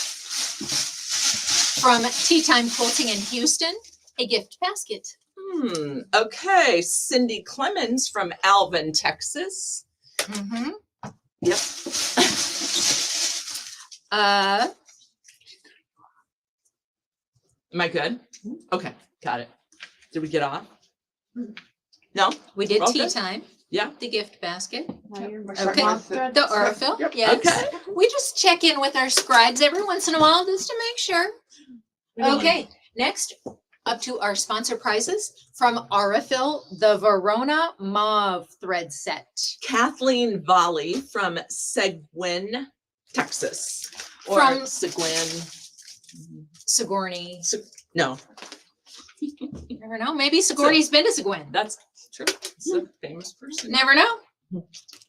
From Tea Time Quilting in Houston, a gift basket. Okay, Cindy Clemens from Alvin, Texas. Mm-hmm. Yep. Am I good? Okay, got it. Did we get off? No? We did We're all Tea good? Time. Yeah. The gift basket. Okay. The Aurifil. Yep. Yes. Okay. We just check in with our scribes every once in a while just to make sure. Okay, next up to our sponsor prizes from Aurifil, the Verona Mauve thread set. Kathleen Volley from Seguin, Texas. Or From- Seguin. Sigourney. No. You never know. Maybe Sigourney's been to Seguin. That's true. It's a famous person. Never know.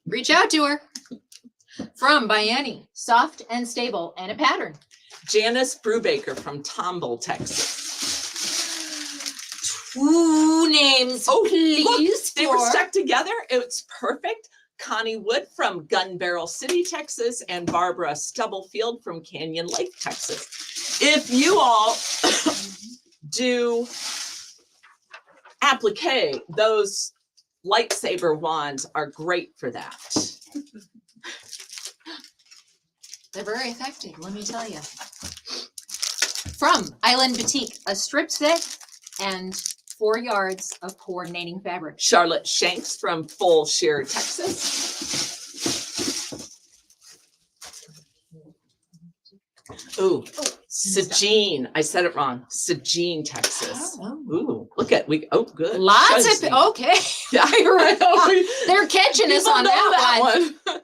Reach out to her. From Bianni, soft and stable and a pattern. Janice Brubaker from Tomball, Texas. 2 names, Oh, please. look, they were for- stuck together. It's perfect. Connie Wood from Gun Barrel City, Texas, and Barbara Stubblefield from Canyon Lake, Texas. If you all do applique, those lightsaber wands are great for that. They're very effective, let me tell you. From Island Boutique, a strip set and 4 yards of coordinating fabric. Charlotte Shanks from Full Shear, Texas. Ooh, Sagene. I said it wrong. Sagene, Texas. Ooh, look at oh, good. Lots Shows of, me. okay. They're catching us People on know that one. one.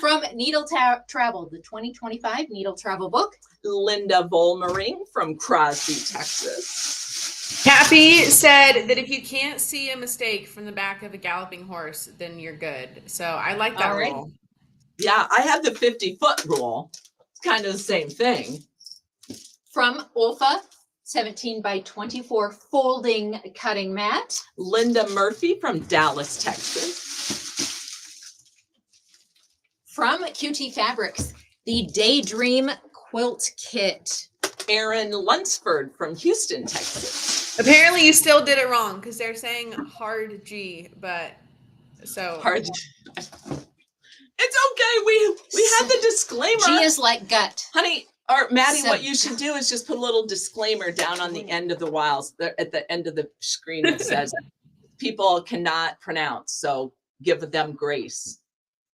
From Needle Travel, the 2025 Needle Travel book. Linda Volmering from Crosby, Texas. Kathy said that if you can't see a mistake from the back of a galloping horse, then you're good. So I like that All right. rule. Yeah, I have the 50-foot rule. It's kind of the same thing. From Olfa, 17 by 24 folding cutting mat. Linda Murphy from Dallas, Texas. From QT Fabrics, the Daydream Quilt Kit. Erin Lunsford from Houston, Texas. Apparently you still did it wrong because they're saying hard G, but so Hard. It's okay. We had the disclaimer. G is like gut. Honey, or Maddie, So- what you should do is just put a little disclaimer down on the end of the wiles, at the end of the screen that says people cannot pronounce, so give them grace.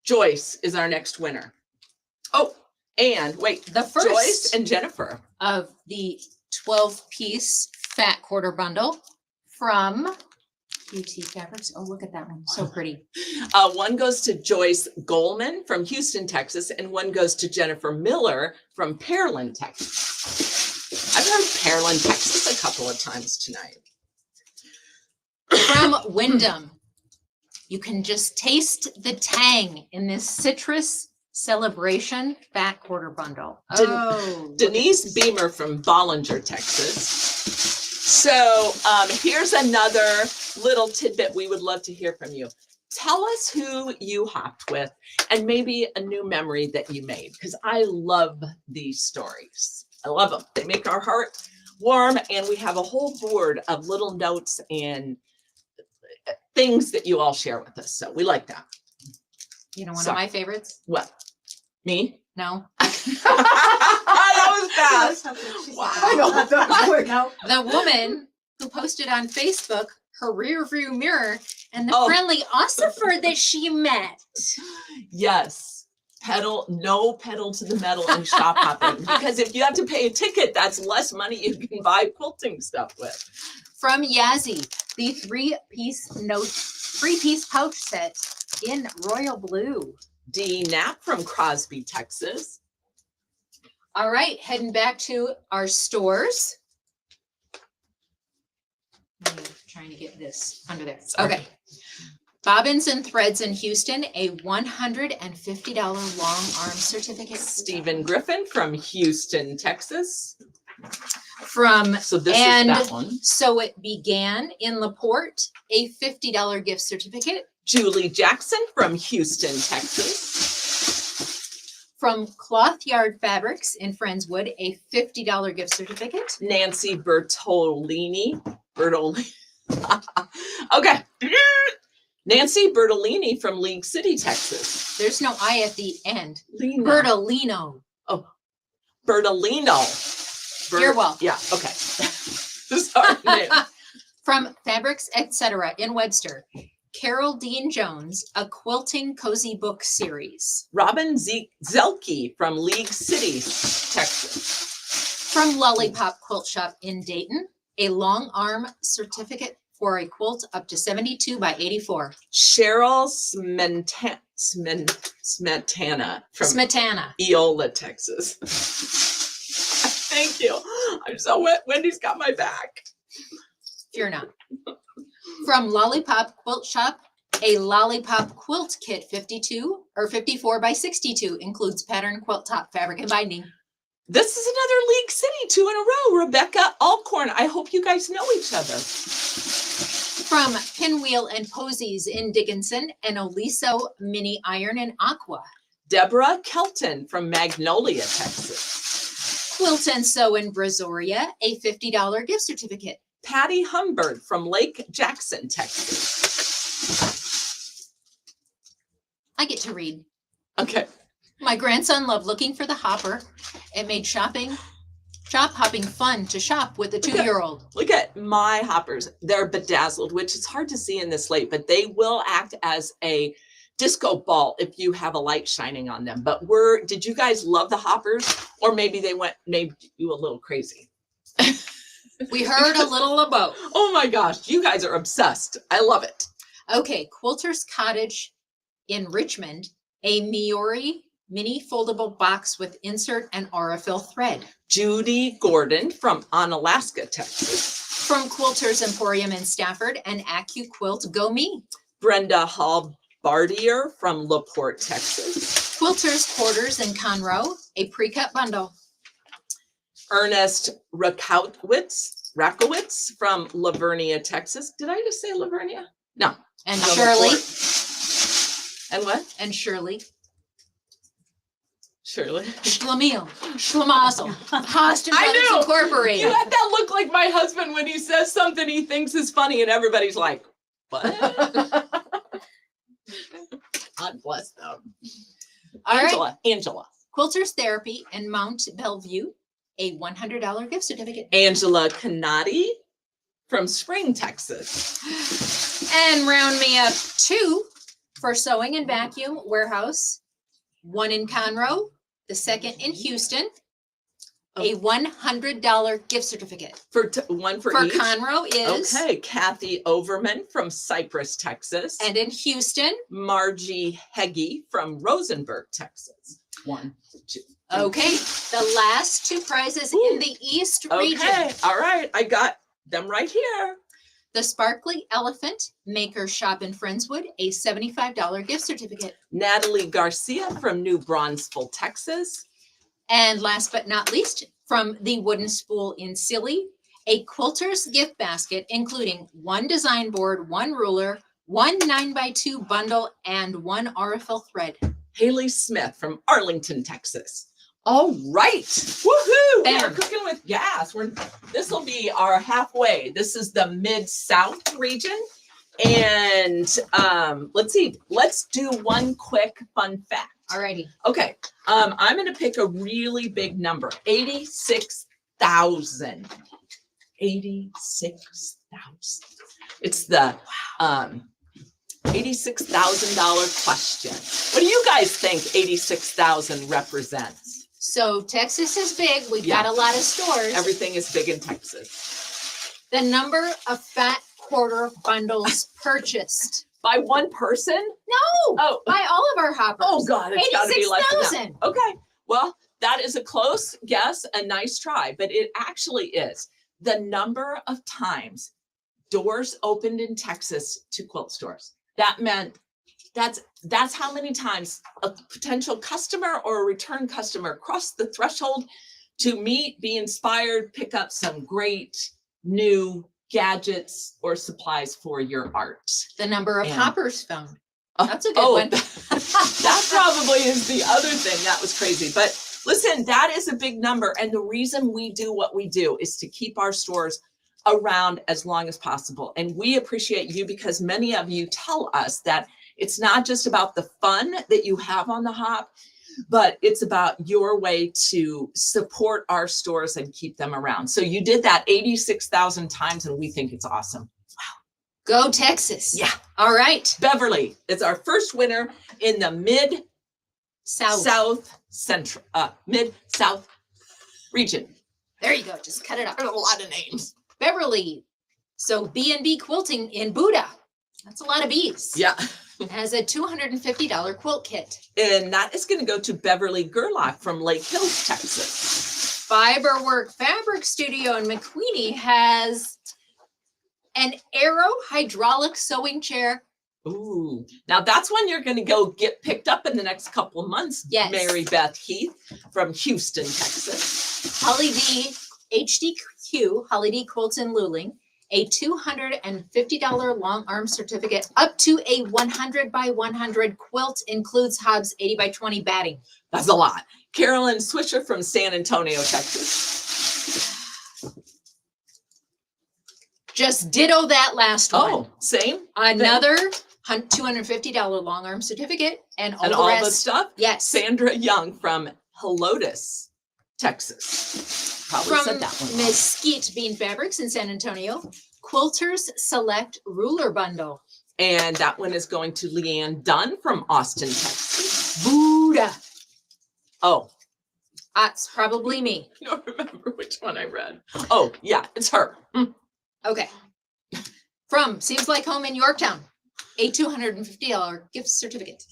Joyce is our next winner. Oh, and wait, The first Joyce and Jennifer. of the 12-piece fat quarter bundle from QT Fabrics. Oh, look at that one. So pretty. One goes to Joyce Goldman from Houston, Texas, and one goes to Jennifer Miller from Pearland, Texas. I've heard Pearland, Texas a couple of times tonight. From Wyndham. You can just taste the tang in this citrus celebration fat quarter bundle. Oh, Denise Beamer from Bollinger, Texas. So here's another little tidbit we would love to hear from you. Tell us who you hopped with and maybe a new memory that you made, because I love these stories. I love them. They make our heart warm, and we have a whole board of little notes and things that you all share with us. So we like that. you know, one So- of my favorites? What? Me? No. That was fast. Wow. I know that was quick. No. The woman who posted on Facebook her rear view mirror and the Oh. friendly ossifer that she met. Yes. No pedal to the metal in shop hopping. Because if you have to pay a ticket, that's less money you can buy quilting stuff with. From Yazzie, the three-piece pouch set in royal blue. D Knapp from Crosby, Texas. All right, heading back to our stores. I'm trying to get this under there. Sorry. Okay. Bobbins and Threads in Houston, a $150 long arm certificate. Stephen Griffin from Houston, Texas. From So this And- is that one. So It Began in LaPorte, a $50 gift certificate. Julie Jackson from Houston, Texas. From Cloth Yard Fabrics in Friendswood, a $50 gift certificate. Nancy Bertolini. Okay. Nancy Bertolini from League City, Texas. There's no I at the end. Lena. Bertolino. Bertolino. You're welcome. Yeah, okay. Sorry. Name. From Fabrics Etc. in Webster, Carol Dean Jones, a quilting cozy book series. Robin Zelke from League City, Texas. From Lollipop Quilt Shop in Dayton, a long arm certificate for a quilt up to 72 by 84. Cheryl Smetana from Smetana. Eola, Texas. Thank you. I'm so wet. Wendy's got my back. you're not. From Lollipop Quilt Shop, a Lollipop Quilt Kit 52 or 54 by 62 includes pattern, quilt top, fabric, and binding. This is another League City, 2 in a row. Rebecca Alcorn. I hope you guys know each other. From Pinwheel and Posies in Dickinson, an Oliso Mini Iron in Aqua. Deborah Kelton from Magnolia, Texas. Quilt and Sew in Brazoria, a $50 gift certificate. Patty Humbird from Lake Jackson, Texas. I get to read. Okay. My grandson loved looking for the hopper. It made shop hopping fun to shop with a 2-year-old. Look at my hoppers. They're bedazzled, which is hard to see in this light, but they will act as a disco ball if you have a light shining on them. But did you guys love the hoppers? Or maybe they made you a little crazy? We heard a little of both. Oh my gosh, you guys are obsessed. I love it. Okay, Quilter's Cottage in Richmond, a Miori mini foldable box with insert and aurifil thread. Judy Gordon from Onalaska, Texas. From Quilter's Emporium in Stafford, an AccuQuilt Go Me. Brenda Hall Bardier from LaPorte, Texas. Quilter's Quarters in Conroe, a pre-cut bundle. Ernest Rakowitz from Lavernia, Texas. Did I just say Lavernia? No. And No, Shirley. LaPorte. And what? And Shirley. Shirley. Schlemiel. Schlemazel. Hostin I Brothers knew. Incorporated. You had that look like my husband when he says something he thinks is funny and everybody's like, what? God bless them. All right. Angela. Quilter's Therapy in Mount Bellevue, a $100 gift certificate. Angela Canati from Spring, Texas. And round me up 2 for Sewing and Vacuum Warehouse, 1 in Conroe, the 2nd in Houston, a $100 gift certificate. One for For each. Conroe is, Okay, Kathy Overman from Cypress, Texas. and in Houston, Margie Heggie from Rosenberg, Texas. 1, 2. okay, the last 2 prizes in the East region. Okay, all right, I got them right here. The Sparkly Elephant Maker Shop in Friendswood, a $75 gift certificate. Natalie Garcia from New Braunfels, Texas. And last but not least, from the Wooden Spool in Silly, a Quilter's gift basket, including 1 design board, 1 ruler, 1 9x2 bundle, and 1 aurifil thread. Haley Smith from Arlington, Texas. All right. Woohoo! We are Bam. cooking with gas. This will be our halfway. This is the Mid-South region. And let's see. Let's do one quick fun fact. Alrighty. Okay. I'm going to pick a really big number. 86,000. 86,000. It's the $86,000 question. What do you guys think 86,000 represents? So Texas is big. We've Yeah. got a lot of stores. Everything is big in Texas. The number of fat quarter bundles purchased. By one person? No, Oh, by all of our hoppers. oh God, it's got to be less than that. 86,000. Okay, well, that is a close guess, a nice try, but it actually is the number of times doors opened in Texas to quilt stores. That meant that's how many times a potential customer or a return customer crossed the threshold to meet, be inspired, pick up some great new gadgets or supplies for your art. The number of And- hoppers found. Oh, That's a good one. That probably is the other thing. That was crazy. But listen, that is a big number. And the reason we do what we do is to keep our stores around as long as possible. And we appreciate you because many of you tell us that it's not just about the fun that you have on the hop, but it's about your way to support our stores and keep them around. So you did that 86,000 times and we think it's awesome. Go Texas. Yeah. All right. Beverly is our first winner in the Mid-South region. There you go. Just cut it off. There's a lot of names. Beverly. So B&B Quilting in Buda. That's a lot of B's. Yeah. Has a $250 quilt kit. And that is going to go to Beverly Gerlach from Lake Hills, Texas. Fiberwork Fabric Studio in McQueenie has An Aero hydraulic sewing chair. Ooh, now that's one you're gonna go get picked up in the next couple of months. Yes. Mary Beth Heath from Houston, Texas. Holly D HDQ, Holly D Quilton Luling, a $250 long arm certificate up to a 100 by 100 quilt, includes Hobbs 80 by 20 batting. That's a lot. Carolyn Swisher from San Antonio, Texas. Just ditto that last one. Oh, same. Another $250 long arm certificate and all And the all rest. the stuff. Yes. Sandra Young from Helotes, Texas. Probably From said that one. wrong. Mesquite Bean Fabrics in San Antonio, Quilters Select Ruler Bundle. And that one is going to Leanne Dunn from Austin, Texas. Buddha. Oh, That's probably me. I don't remember which one I read. Oh, yeah, it's her. Okay. From Seems Like Home in Yorktown, a $250 gift certificate.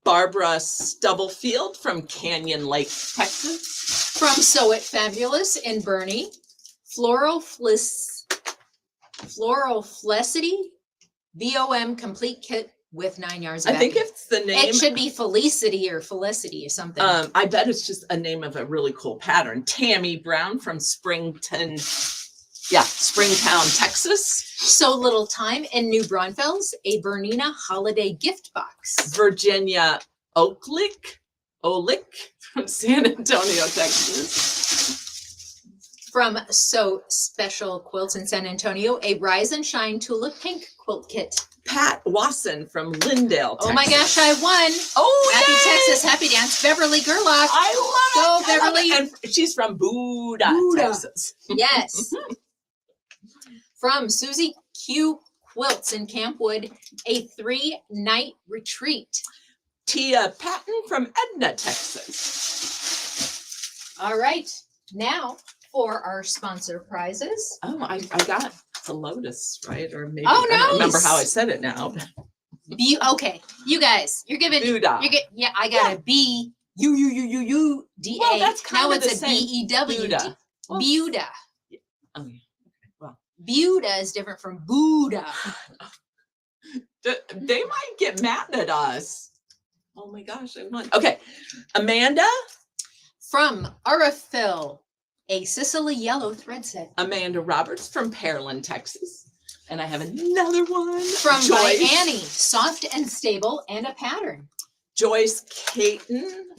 Barbara Stubblefield from Canyon Lake, Texas. From Sew It Fabulous in Bernie, Floral Felicity VOM complete kit with 9 yards of I think backing. it's the name. It should be Felicity or Felicity or something. I bet it's just a name of a really cool pattern. Tammy Brown from Springtown, Texas. So Little Time in New Braunfels, a Bernina holiday gift box. Virginia Olick from San Antonio, Texas. From So Special Quilts in San Antonio, a Rise and Shine Tulip Pink quilt kit. Pat Wasson from Lindale, Texas. Oh my gosh, I won. Oh, Happy yay! Texas, happy dance, Beverly Gerlach. I Go, love it. I love Beverly. it. And she's from Buda, Buda. Texas. Yes. From Susie Q Quilts in Campwood, a 3-night retreat. Tia Patton from Edna, Texas. All right, now for our sponsor prizes. Oh, I got the Lotus, right? Or maybe Oh, I don't remember nice. how I said it now. Okay, you guys, you're giving. Buda. Yeah, I got a B U D A. Well, that's Now kind of it's the a B same. E W D. Buda. Well, Buda. oh, yeah. Well, Buda is different from Buddha. they might get mad at us. Oh my gosh, I won. Okay, Amanda From Arafil, a Sicily yellow thread set. Amanda Roberts from Pearland, Texas. And I have another one. From By Joyce. Annie, soft and stable and a pattern. Joyce Caton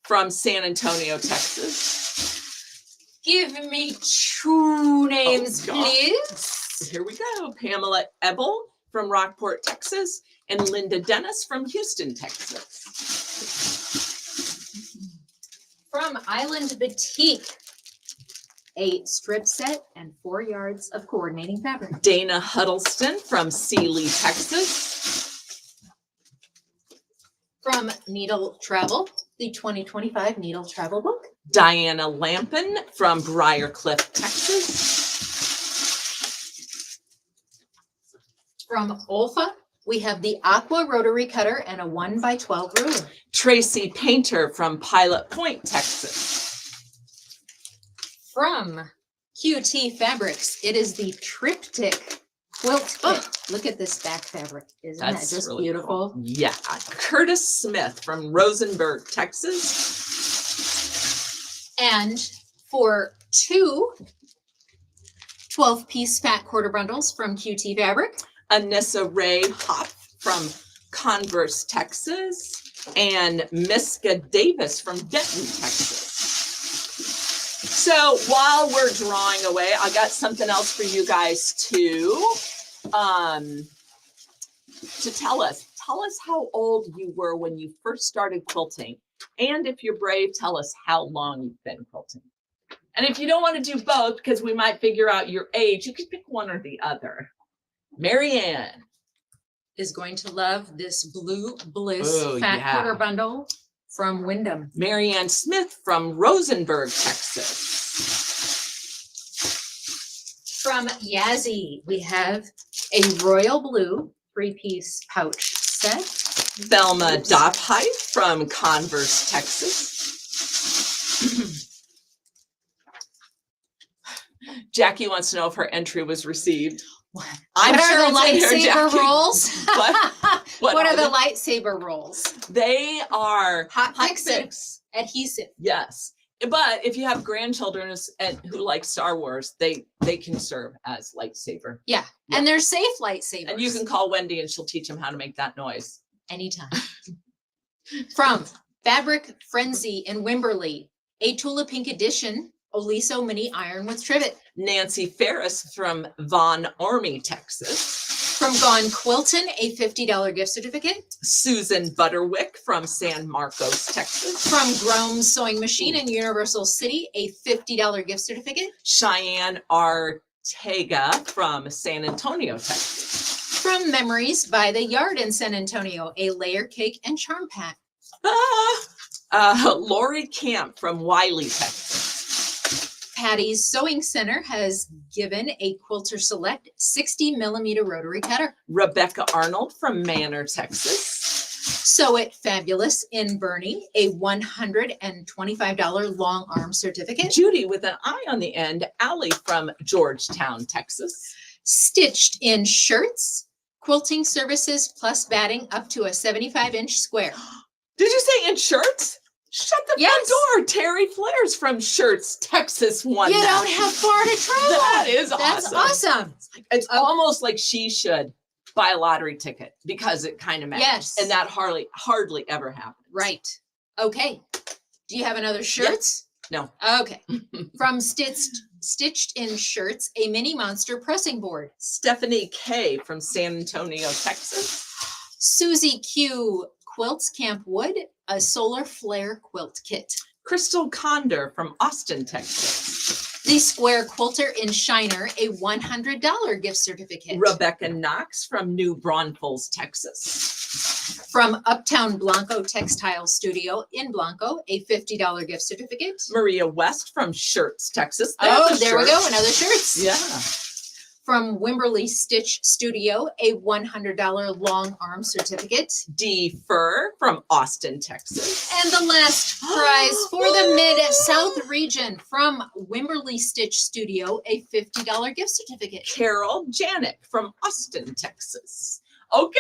from San Antonio, Texas. Give me two names, God. please. Here we go. Pamela Ebel from Rockport, Texas. And Linda Dennis from Houston, Texas. From Island Boutique, a strip set and 4 yards of coordinating fabric. Dana Huddleston from Sealy, Texas. From Needle Travel, the 2025 Needle Travel Book. Diana Lampin from Briarcliff, Texas. From Olfa, we have the Aqua Rotary Cutter and a 1x12 ruler. Tracy Painter from Pilot Point, Texas. From QT Fabrics, it is the Triptych Quilt Kit. Look at this back fabric. Isn't that That's just really beautiful? cool. Yeah. Curtis Smith from Rosenberg, Texas. And for two 12-piece fat quarter bundles from QT Fabric. Anissa Ray Hopp from Converse, Texas. And Miska Davis from Denton, Texas. So while we're drawing away, I got something else for you guys to tell us. Tell us how old you were when you first started quilting. And if you're brave, tell us how long you've been quilting. And if you don't want to do both, because we might figure out your age, you could pick one or the other. Marianne. Is going to love this Blue Bliss Oh, fat yeah. quarter bundle from Wyndham. Marianne Smith from Rosenberg, Texas. From Yazzie, we have a royal blue 3-piece pouch set. Thelma Dophite from Converse, Texas. Jackie wants to know if her entry was received. I'm what sure are the it's in there, lightsaber Jackie. rolls? What? What are the they? lightsaber rolls? They are Hot hot picks and picks. adhesive. Yes. But if you have grandchildren who like Star Wars, they can serve as lightsaber. Yeah. Yeah. And they're safe lightsabers. And you can call Wendy and she'll teach them how to make that noise. anytime. From Fabric Frenzy in Wimberley, a Tula Pink Edition Oliso Mini Iron with Trivet. Nancy Ferris from Von Ormy, Texas. From Gone Quilton, a $50 gift certificate. Susan Butterwick from San Marcos, Texas. From Grome's Sewing Machine in Universal City, a $50 gift certificate. Cheyenne Ortega from San Antonio, Texas. From Memories by the Yard in San Antonio, a layer cake and charm pack. Lori Camp from Wiley, Texas. Patty's Sewing Center has given a Quilter Select 60 millimeter rotary cutter. Rebecca Arnold from Manor, Texas. Sew It Fabulous in Bernie, a $125 long arm certificate. Judy with an I on the end, Allie from Georgetown, Texas. Stitched in Shirts, quilting services plus batting up to a 75-inch square. Did you say in shirts? Shut the Yes. front door. Terry Flares from Shirts, Texas won You that. don't have far to travel. That is That's awesome. awesome. It's almost like she should buy a lottery ticket because it kind of matters. Yes. And that hardly ever happens. Right. Okay. Do you have another shirts? No. Okay. From Stitched in Shirts, a mini monster pressing board. Stephanie K from San Antonio, Texas. Susie Q Quilts Camp Wood, a solar flare quilt kit. Crystal Condor from Austin, Texas. The Square Quilter in Shiner, a $100 gift certificate. Rebecca Knox from New Braunfels, Texas. From Uptown Blanco Textile Studio in Blanco, a $50 gift certificate. Maria West from Shirts, Texas. Oh, There's a there we shirt. go, another shirts. Yeah. From Wimberley Stitch Studio, a $100 long arm certificate. D Fur from Austin, Texas. And the last prize for the Mid-South region from Wimberley Stitch Studio, a $50 gift certificate. Carol Janik from Austin, Texas. Okay.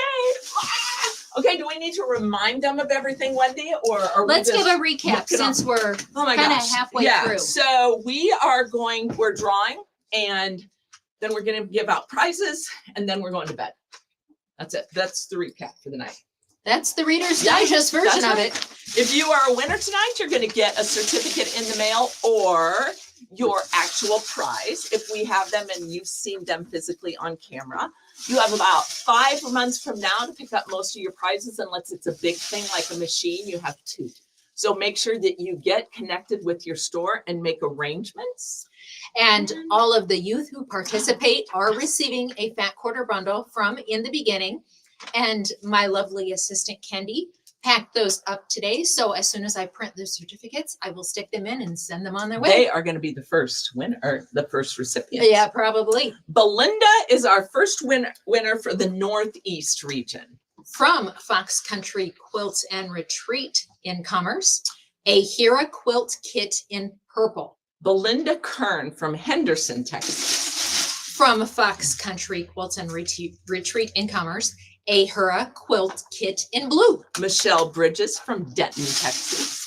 Okay, do we need to remind them of everything, Wendy? Or are we Let's just give a recap looking since we're oh my kinda gosh. halfway yeah. through. So we're drawing, and then we're going to give out prizes, and then we're going to bed. That's it. That's the recap for the night. That's the Reader's Yeah, Digest version that's of right. it. If you are a winner tonight, you're going to get a certificate in the mail or your actual prize. If we have them and you've seen them physically on camera, you have about 5 months from now to pick up most of your prizes, unless it's a big thing like a machine, you have 2. So make sure that you get connected with your store and make arrangements. And all of the youth who participate are receiving a fat quarter bundle from In the Beginning. And my lovely assistant, Kendi, packed those up today. So as soon as I print the certificates, I will stick them in and send them on their way. They are going to be the first winner, or the first recipient. Yeah, probably. Belinda is our first winner for the Northeast region. From Fox Country Quilts and Retreat in Commerce, a Hera quilt kit in purple. Belinda Kern from Henderson, Texas. From Fox Country Quilts and Retreat in Commerce, a Hera quilt kit in blue. Michelle Bridges from Denton, Texas.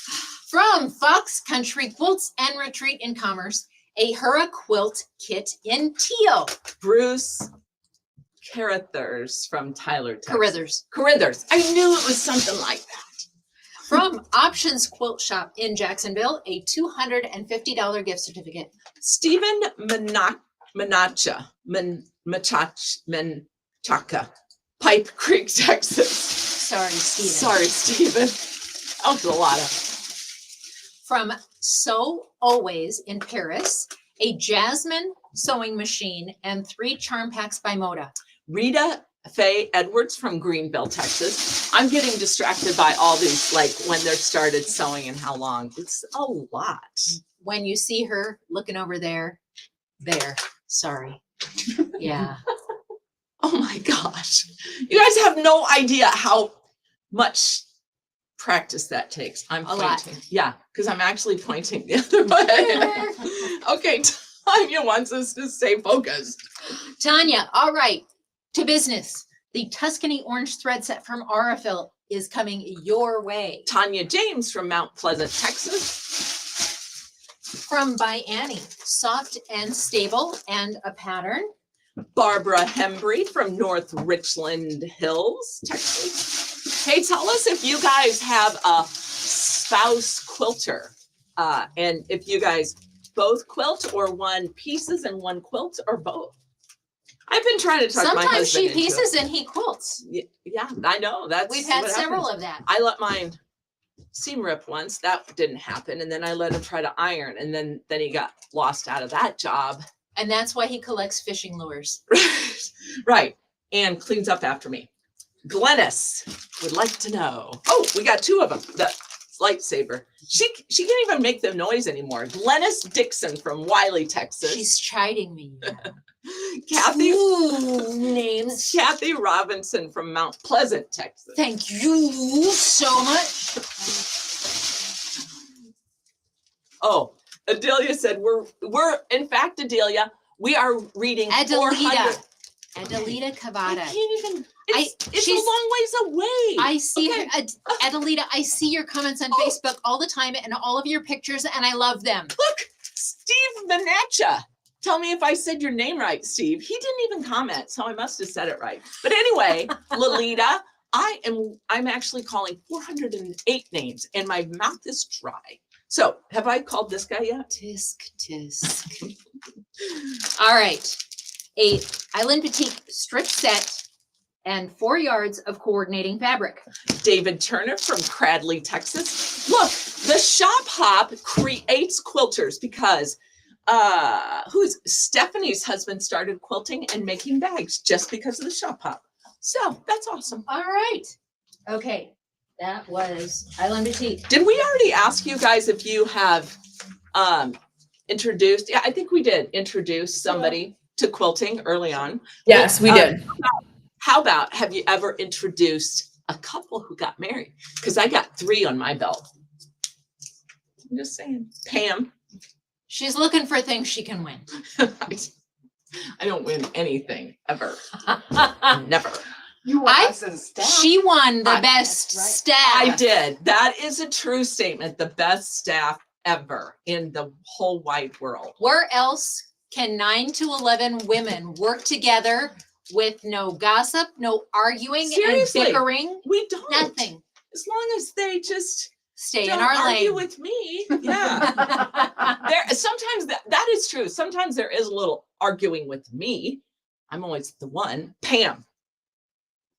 From Fox Country Quilts and Retreat in Commerce, a Hera quilt kit in teal. Bruce Carruthers from Tyler, Texas. Carithers. Carruthers. I knew it was something like that. From Options Quilt Shop in Jacksonville, a $250 gift certificate. Stephen Menchaca, Pipe Creek, Texas. Sorry, Stephen. Sorry, Stephen. That was a lot of. From Sew Always in Paris, a Jasmine sewing machine and 3 charm packs by Moda. Rita Faye Edwards from Greenville, Texas. I'm getting distracted by all these, like when they're started sewing and how long. It's a lot. When you see her looking over there, sorry. Yeah. Oh my gosh. You guys have no idea how much practice that takes. I'm A lot. pointing. Yeah, because I'm actually pointing the other way. Okay. Tanya wants us to stay focused. Tanya, all right, to business. The Tuscany orange thread set from Aurifil is coming your way. Tanya James from Mount Pleasant, Texas. From By Annie, soft and stable and a pattern. Barbara Hembry from North Richland Hills, Texas. Hey, tell us if you guys have a spouse quilter. And if you guys both quilt or one pieces and one quilt or both. I've been trying to talk my Sometimes husband she into it. pieces and he quilts. Yeah, I know. That's We've had what several happens. of that. I let mine seam rip once. That didn't happen. And then I let him try to iron. And then he got lost out of that job. And that's why he collects fishing lures. Right. And cleans up after me. Glennis would like to know. Oh, we got two of them. The lightsaber. She can't even make the noise anymore. Glennis Dixon from Wiley, Texas. She's chiding me. Kathy Ooh, names. Kathy Robinson from Mount Pleasant, Texas. Thank you so much. Oh, Adelia said we're in fact, Adelia, we are reading 400. Adelita I Cavada. can't even. It's a she's- long ways away. I see Okay. her, Adelita, I see your comments on Oh. Facebook all the time and all of your pictures, and I love them. Look, Steve Manacha. Tell me if I said your name right, Steve. He didn't even comment, so I must have said it right. But anyway, Lolita, I'm actually calling 408 names, and my mouth is dry. So have I called this guy yet? Tisk, tisk. All right. A Island Boutique strip set and 4 yards of coordinating fabric. David Turner from Cradley, Texas. Look, the Shop Hop creates quilters because Stephanie's husband started quilting and making bags just because of the Shop Hop. So that's awesome. All right. Okay. That was Island Boutique. Did we already ask you guys if you have introduced? Yeah, I think we did introduce somebody to quilting early on. Yes, we did. How about, have you ever introduced a couple who got married? Because I got 3 on my belt. I'm just saying. Pam. She's looking for things she can win. I don't win anything ever. Never. You want I- us as staff? She won the I- best That's right. staff. I did. That is a true statement. The best staff ever in the whole wide world. Where else can 9 to 11 women work together with no gossip, no arguing Seriously. and bickering? We don't. Nothing. As long as they just Stay don't in our argue lane. with me. Yeah. There sometimes that is true. Sometimes there is a little arguing with me. I'm always the one. Pam.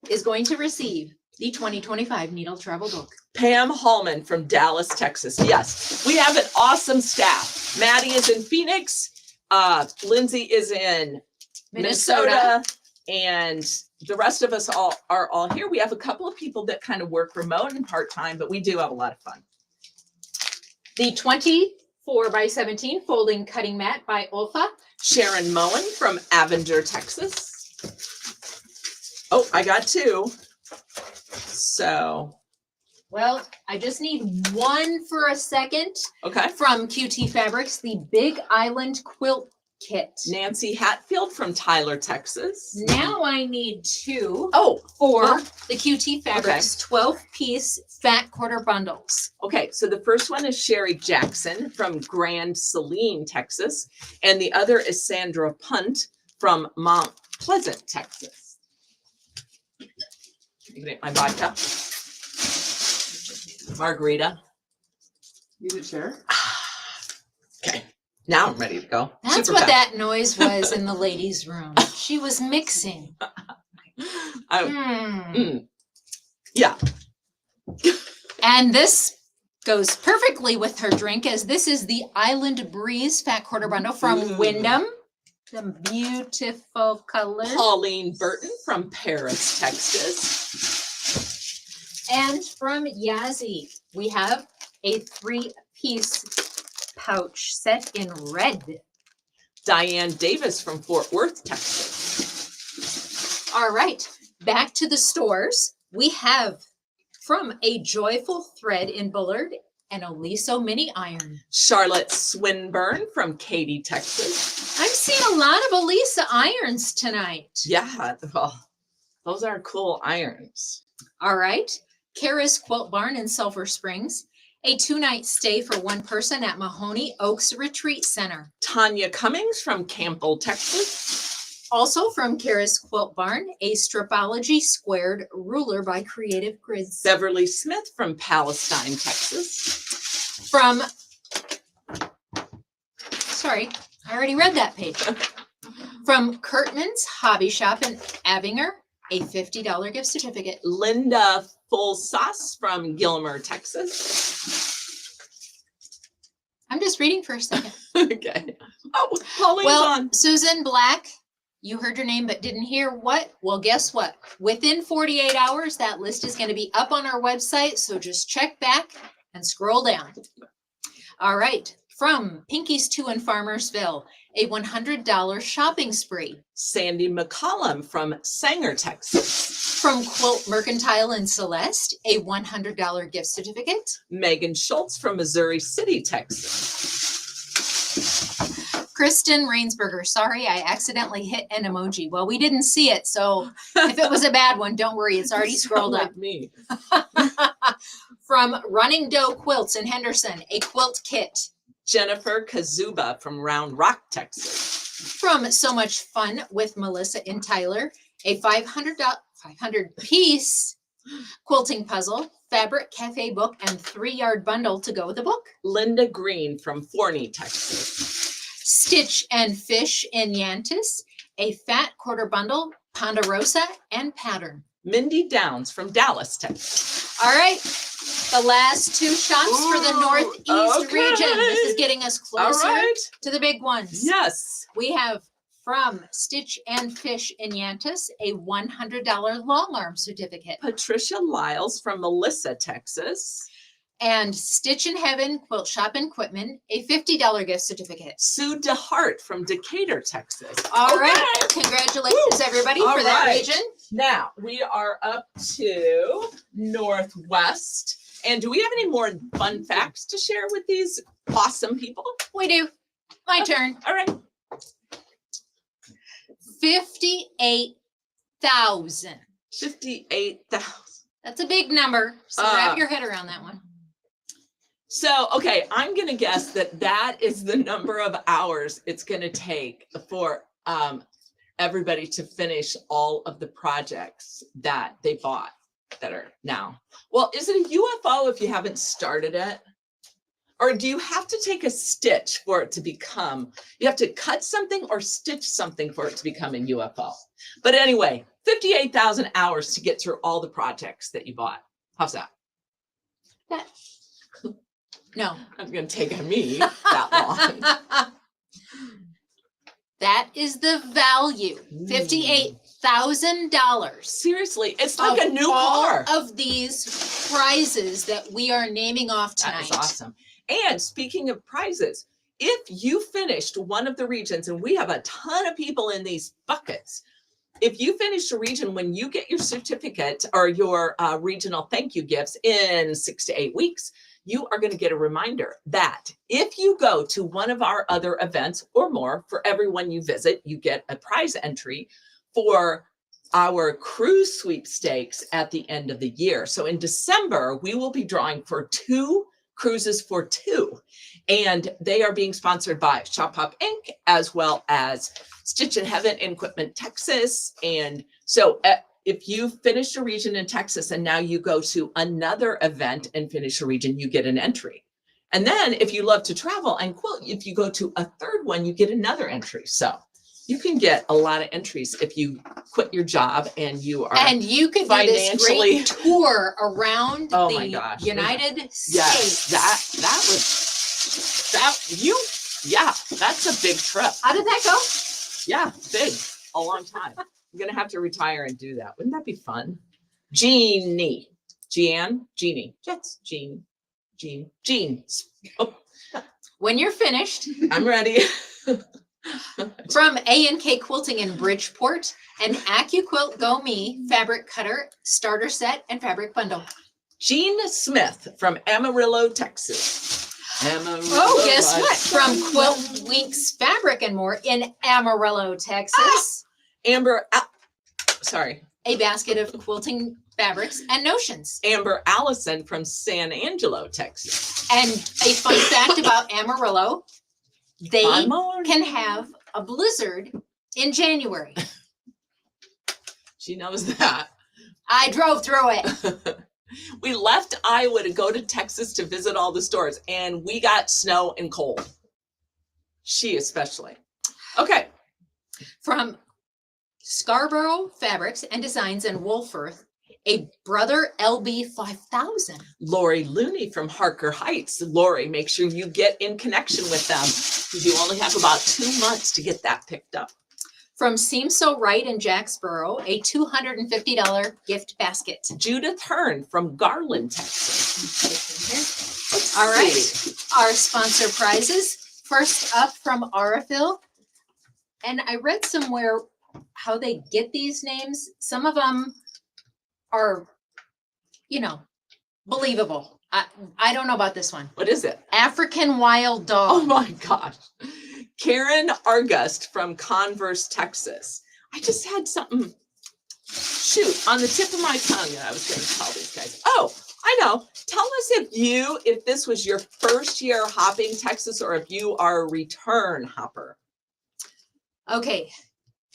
Is going to receive the 2025 Needle Travel Book. Pam Hallman from Dallas, Texas. Yes, we have an awesome staff. Maddie is in Phoenix. Lindsay is in Minnesota, and the rest of us are all here. We have a couple of people that kind of work remote and part-time, but we do have a lot of fun. The 24 by 17 folding cutting mat by Olfa. Sharon Moen from Avenger, Texas. Oh, I got 2. So, Well, I just need one for a second okay. from QT Fabrics, the Big Island Quilt Kit. Nancy Hatfield from Tyler, Texas. Now I need 2 Oh, for well, the QT Fabrics 12-piece fat quarter bundles. okay. So the first one is Sherry Jackson from Grand Saline, Texas. And the other is Sandra Punt from Mount Pleasant, Texas. You can get my vodka. Margarita. Need a chair? Okay. Now I'm ready to go. That's Super what fast. that noise was in the ladies' room. She was mixing. Hmm. Yeah. And this goes perfectly with her drink, as this is the Island Breeze Fat Quarter Bundle from Ooh. Wyndham. Some beautiful colors. Pauline Burton from Paris, Texas. And from Yazzie, we have a 3-piece pouch set in red. Diane Davis from Fort Worth, Texas. All right, back to the stores. We have from A Joyful Thread in Bullard, and Oliso mini iron. Charlotte Swinburne from Katy, Texas. I'm seeing a lot of Elisa irons tonight. Yeah, well, those are cool irons. All right. Kara's Quilt Barn in Sulphur Springs. A 2-night stay for one person at Mahoney Oaks Retreat Center. Tanya Cummings from Campbell, Texas. Also from Kara's Quilt Barn, a Stripology Squared ruler by Creative Grids. Beverly Smith from Palestine, Texas. From, sorry, I already read that page. From Kurtman's Hobby Shop in Avinger, a $50 gift certificate. Linda Full Sauce from Gilmer, Texas. I'm just reading for a second. Okay. Oh, Pauline's Well, on. Susan Black, you heard your name but didn't hear what? Well, guess what? Within 48 hours, that list is going to be up on our website. So just check back and scroll down. All right. From Pinky's 2 in Farmersville, a $100 shopping spree. Sandy McCollum from Sanger, Texas. From Quilt Mercantile in Celeste, a $100 gift certificate. Megan Schultz from Missouri City, Texas. Kristen Rainsberger, sorry, I accidentally hit an emoji. Well, we didn't see it, so if it was a bad one, don't worry, it's already scrolled Sound up. like me. From Running Dough Quilts in Henderson, a quilt kit. Jennifer Kazuba from Round Rock, Texas. From So Much Fun with Melissa in Tyler, a 500 piece quilting puzzle, fabric cafe book, and 3-yard bundle to go with the book. Linda Green from Forney, Texas. Stitch and Fish in Yantis, a fat quarter bundle, Ponderosa, and pattern. Mindy Downs from Dallas, Texas. All right, the last 2 shops for the Ooh, Northeast okay. region. This is getting us All closer right. to the big ones. Yes. We have from Stitch and Fish in Yantis, a $100 long arm certificate. Patricia Lyles from Melissa, Texas. And Stitch in Heaven Quilt Shop in Quitman, a $50 gift certificate. Sue DeHart from Decatur, Texas. All right, Okay. congratulations everybody All for that right. region. Now we are up to Northwest. And do we have any more fun facts to share with these awesome people? We do. My turn. All right. 58,000. 58,000. That's a big number. So wrap your head around that one. So, okay, I'm going to guess that that is the number of hours it's going to take for everybody to finish all of the projects that they bought that are now. Well, is it a UFO if you haven't started it? Or do you have to take a stitch for it to become, you have to cut something or stitch something for it to become a UFO? But anyway, 58,000 hours to get through all the projects that you bought. How's that? No. It's going to take me that long. That is the value. $58,000. Seriously, it's like a of new all car. of these prizes that we are naming off That tonight. is awesome. And speaking of prizes, if you finished one of the regions, and we have a ton of people in these buckets, if you finish a region, when you get your certificate or your regional thank you gifts in 6 to 8 weeks, you are going to get a reminder that if you go to one of our other events or more, for everyone you visit, you get a prize entry for our cruise sweepstakes at the end of the year. So in December, we will be drawing for 2 cruises for 2, and they are being sponsored by Shop Hop Inc. as well as Stitch in Heaven in Quitman, Texas. And so if you finish a region in Texas and now you go to another event and finish a region, you get an entry. And then if you love to travel and quilt, if you go to a third one, you get another entry. So you can get a lot of entries if you quit your job and you are. And you could do this financially- great tour around Oh my the gosh. United Yes, States. that's a big trip. How did that go? Yeah, big, a long time. I'm gonna have to retire and do that. Wouldn't that be fun? Jeannie, Jeannie, Jets, Jean. Oh, When you're finished, I'm ready. from A&K Quilting in Bridgeport, an AccuQuilt Go Me fabric cutter, starter set, and fabric bundle. Jean Smith from Amarillo, Texas. Amarillo, Oh, guess I- what? From Quilt Winks Fabric and More in Amarillo, Texas. Amber, sorry, A basket of quilting fabrics and notions. Amber Allison from San Angelo, Texas. And a fun fact about Amarillo, they Fun more? can have a blizzard in January. She knows that. I drove through it. We left Iowa to go to Texas to visit all the stores, and we got snow and cold. She especially. Okay. From Scarborough Fabrics and Designs in Wolford, a Brother LB 5000. Lori Looney from Harker Heights. Lori, make sure you get in connection with them because you only have about 2 months to get that picked up. From Seems So Right in Jacksboro, a $250 gift basket. Judith Hearn from Garland, Texas. Let's All right. see. Our sponsor prizes. First up from Aurifil. And I read somewhere how they get these names. Some of them are, believable. I don't know about this one. What is it? African Wild Dog. Oh my gosh. Karen Argust from Converse, Texas. I just had something, shoot, on the tip of my tongue that I was going to tell these guys. Oh, I know. Tell us if this was your first year hopping Texas or if you are a return hopper. Okay.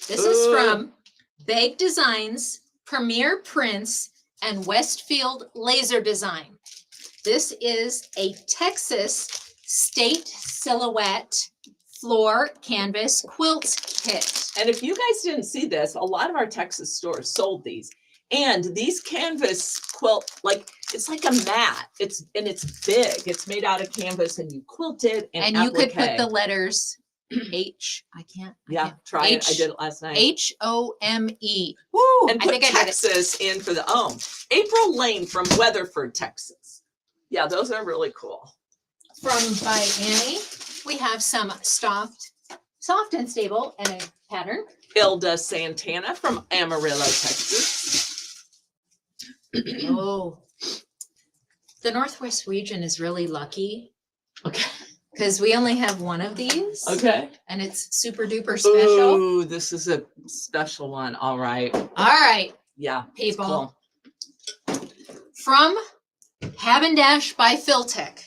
This is from Bag Designs, Premier Prints, and Westfield Laser Design. This is a Texas State Silhouette Floor Canvas Quilt Kit. And if you guys didn't see this, a lot of our Texas stores sold these. And these canvas quilt, it's like a mat. It's big. It's made out of canvas and you quilt it And you could put the letters H. I can't. try it. I H- did it last night. HOME. Woo, and I put think I did it. Texas in for the ohm. April Lane from Weatherford, Texas. Yeah, those are really cool. From By Annie, we have some soft and stable and a pattern. Hilda Santana from Amarillo, Texas. Oh, the Northwest region is really lucky Okay. because we only have one of these. Okay. And it's super duper special. Ooh, this is a special one. All right. All right, Yeah. it's people. cool. From Habendash by Filtech.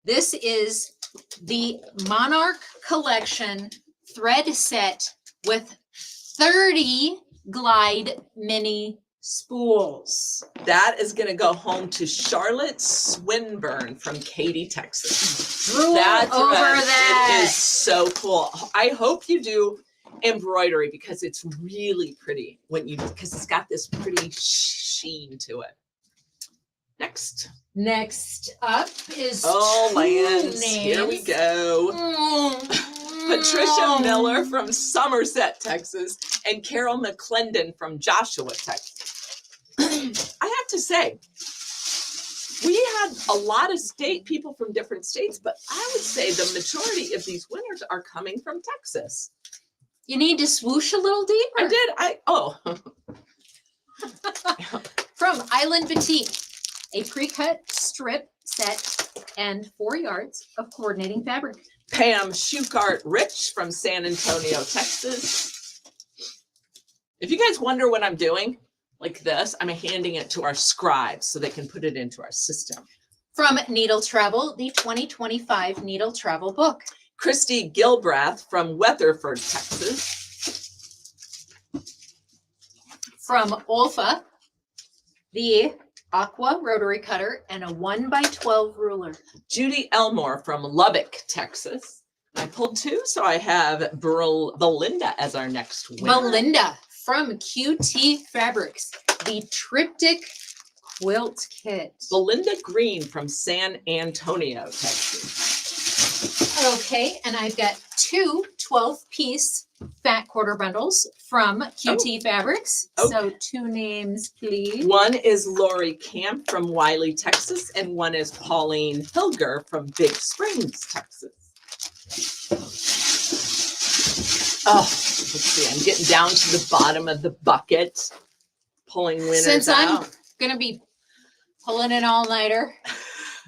This is the Monarch Collection thread set with 30 glide mini spools. That is going to go home to Charlotte Swinburne from Katy, Texas. Drool That's over right. that. It is so cool. I hope you do embroidery because it's really pretty because it's got this pretty sheen to it. Next. Next up is Oh, two lands. Here we names. go. Patricia Miller from Somerset, Texas, and Carol McClendon from Joshua, Texas. I have to say, we had a lot of people from different states, but I would say the majority of these winners are coming from Texas. You need to swoosh a little deeper. I did. From Island Boutique, a pre-cut strip set and 4 yards of coordinating fabric. Pam Shukart Rich from San Antonio, Texas. If you guys wonder what I'm doing, like this, I'm handing it to our scribes so they can put it into our system. From Needle Travel, the 2025 Needle Travel book. Christy Gilbrath from Weatherford, Texas. From Olfa, the Aqua Rotary Cutter and a 1x12 ruler. Judy Elmore from Lubbock, Texas. I pulled 2, so I have Belinda as our next winner. Belinda from QT Fabrics, the Triptych Quilt Kit. Belinda Green from San Antonio, Texas. Okay, and I've got 2 12-piece fat quarter bundles from QT Fabrics. Okay. So 2 names, please. One is Lori Camp from Wiley, Texas, and one is Pauline Hilger from Big Springs, Texas. Oh, let's see. I'm getting down to the bottom of the bucket, pulling winners Since I'm out. gonna be pulling an all-nighter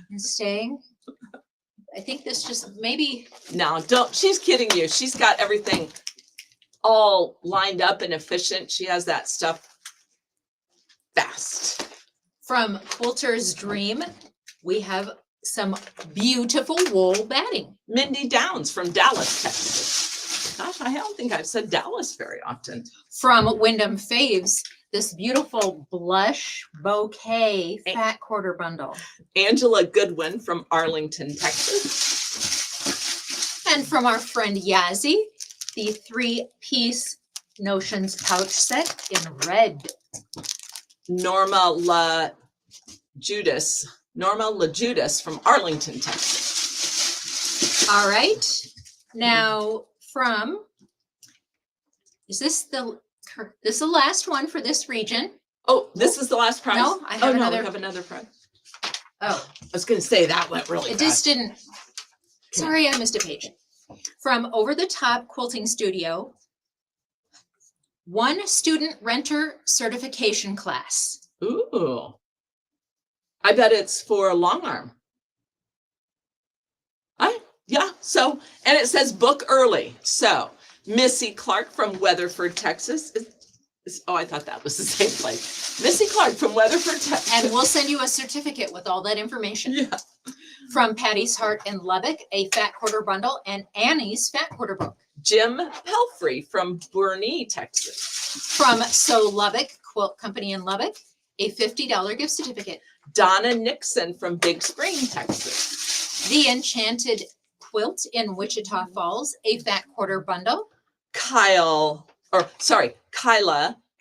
and staying. I think this just maybe, No, don't, she's kidding you. She's got everything all lined up and efficient. She has that stuff fast. from Quilter's Dream, we have some beautiful wool batting. Mindy Downs from Dallas, Texas. Gosh, I don't think I've said Dallas very often. From Wyndham Faves, this beautiful blush bouquet fat quarter bundle. Angela Goodwin from Arlington, Texas. And from our friend Yazzie, the 3-piece Notions pouch set in red. Norma La Judas from Arlington, Texas. All right. Now is this the last one for this region? Oh, this is the last prize? No, I have Oh, no, another- we have another prize. Oh, I was gonna say that went really it fast. just didn't. Sorry, I missed a page. From Over the Top Quilting Studio, 1 student renter certification class. Ooh. I bet it's for a long arm. Yeah, so, and it says book early. So Missy Clark from Weatherford, Texas. Oh, I thought that was the same place. Missy Clark from Weatherford, Texas. And we'll send you a certificate with all that information. Yeah. From Patty's Heart in Lubbock, a fat quarter bundle, and Annie's fat quarter book. Jim Pelfrey from Boerne, Texas. From So Lubbock Quilt Company in Lubbock, a $50 gift certificate. Donna Nixon from Big Spring, Texas. The Enchanted Quilt in Wichita Falls, a fat quarter bundle. Kyla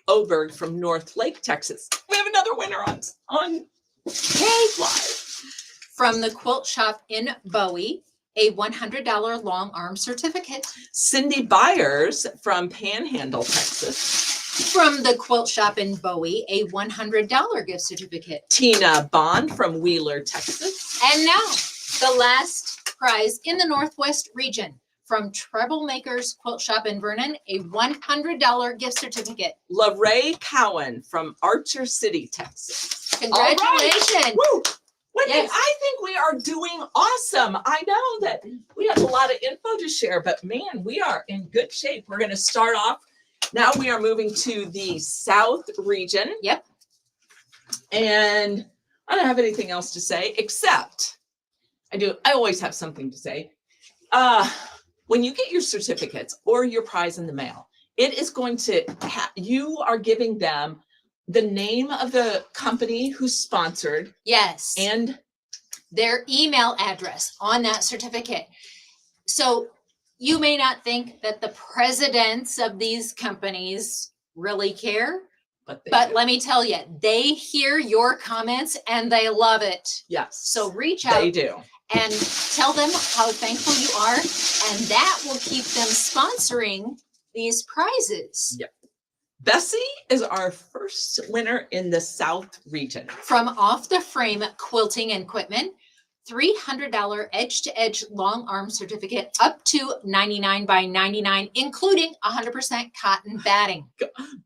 Oberg from North Lake, Texas. We have another winner on Page Live. From the Quilt Shop in Bowie, a $100 long arm certificate. Cindy Byers from Panhandle, Texas. From the Quilt Shop in Bowie, a $100 gift certificate. Tina Bond from Wheeler, Texas. And now, the last prize in the Northwest region. From Treblemakers Quilt Shop in Vernon, a $100 gift certificate. LaRae Cowan from Archer City, Texas. Congratulations. Woo! Wendy, Yes. I think we are doing awesome. I know that we have a lot of info to share, but man, we are in good shape. We're going to start off. Now we are moving to the South region. Yep. And I don't have anything else to say, except I always have something to say. When you get your certificates or your prize in the mail, it is going to you are giving them the name of the company who sponsored Yes. and their email address on that certificate. So you may not think that the presidents of these companies really care, but but let me tell you, they hear your comments and they love it. yes, So reach out they do. and tell them how thankful you are, and that will keep them sponsoring these prizes. Yep. Bessie is our first winner in the South region. From Off the Frame Quilting Equipment, $300 edge-to-edge long arm certificate up to 99 by 99, including 100% cotton batting.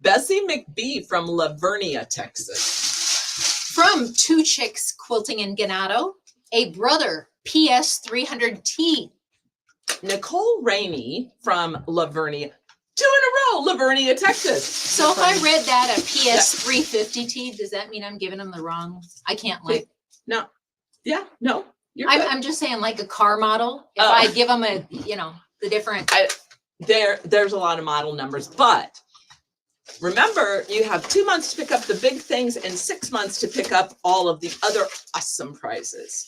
Bessie McBee from Lavernia, Texas. From Two Chicks Quilting in Ganado, a Brother PS 300T. Nicole Rainey from Lavernia. 2 in a row, Lavernia, Texas. So if I read that a PS 350T, does that mean I'm giving them the wrong? I can't like. No, yeah, no, you're good. I'm just saying like a car model. If Oh. I give them a, the different. There's a lot of model numbers, but remember, you have 2 months to pick up the big things and 6 months to pick up all of the other awesome prizes.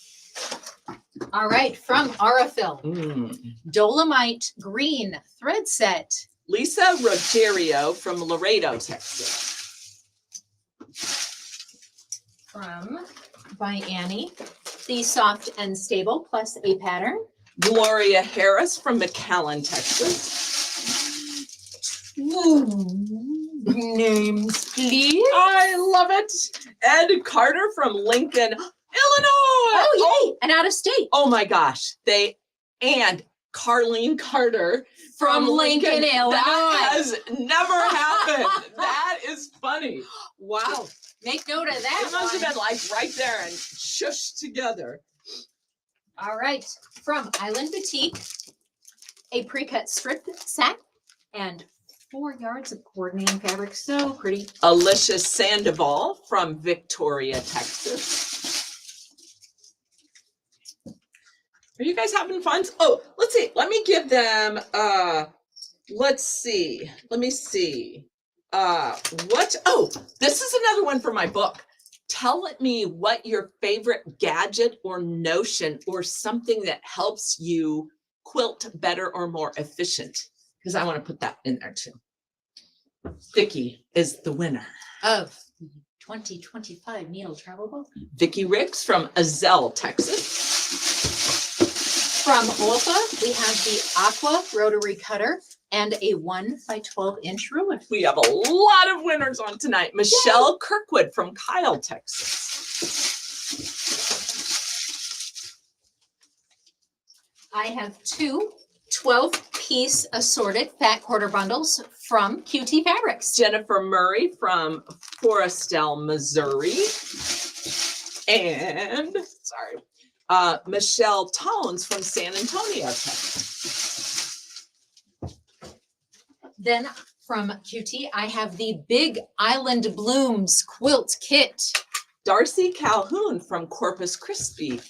All right, from Aurifil, Mm. Dolomite Green thread set. Lisa Ruggiero from Laredo, Texas. From by Annie, the soft and stable plus a pattern. Gloria Harris from McAllen, Texas. Names, please. I love it. Ed Carter from Lincoln, Illinois. Oh, yay! And out of state. Oh my gosh. And Carlene Carter from Lincoln, Illinois. That has never happened. That is funny. Wow. Make note of It that must have one. been like right there and shushed together. All right, from Island Boutique, a pre-cut strip set and 4 yards of coordinating fabric. So pretty. Alicia Sandoval from Victoria, Texas. Are you guys having fun? Oh, let's see. Let me give them, let's see. Let me see. Oh, this is another one for my book. Tell me what your favorite gadget or notion or something that helps you quilt better or more efficient. Because I want to put that in there too. Vicki is the winner. Of 2025 Needle Travel Book. Vicki Ricks from Azell, Texas. From Olfa, we have the Aqua Rotary Cutter and a 1 by 12 inch ruler. We have a lot of winners on tonight. Michelle Kirkwood from Kyle, Texas. I have 2 12-piece assorted fat quarter bundles from QT Fabrics. Jennifer Murray from Forestal, Missouri. And, sorry, Michelle Tones from San Antonio, Texas. Then from QT, I have the Big Island Blooms quilt kit. Darcy Calhoun from Corpus Christi.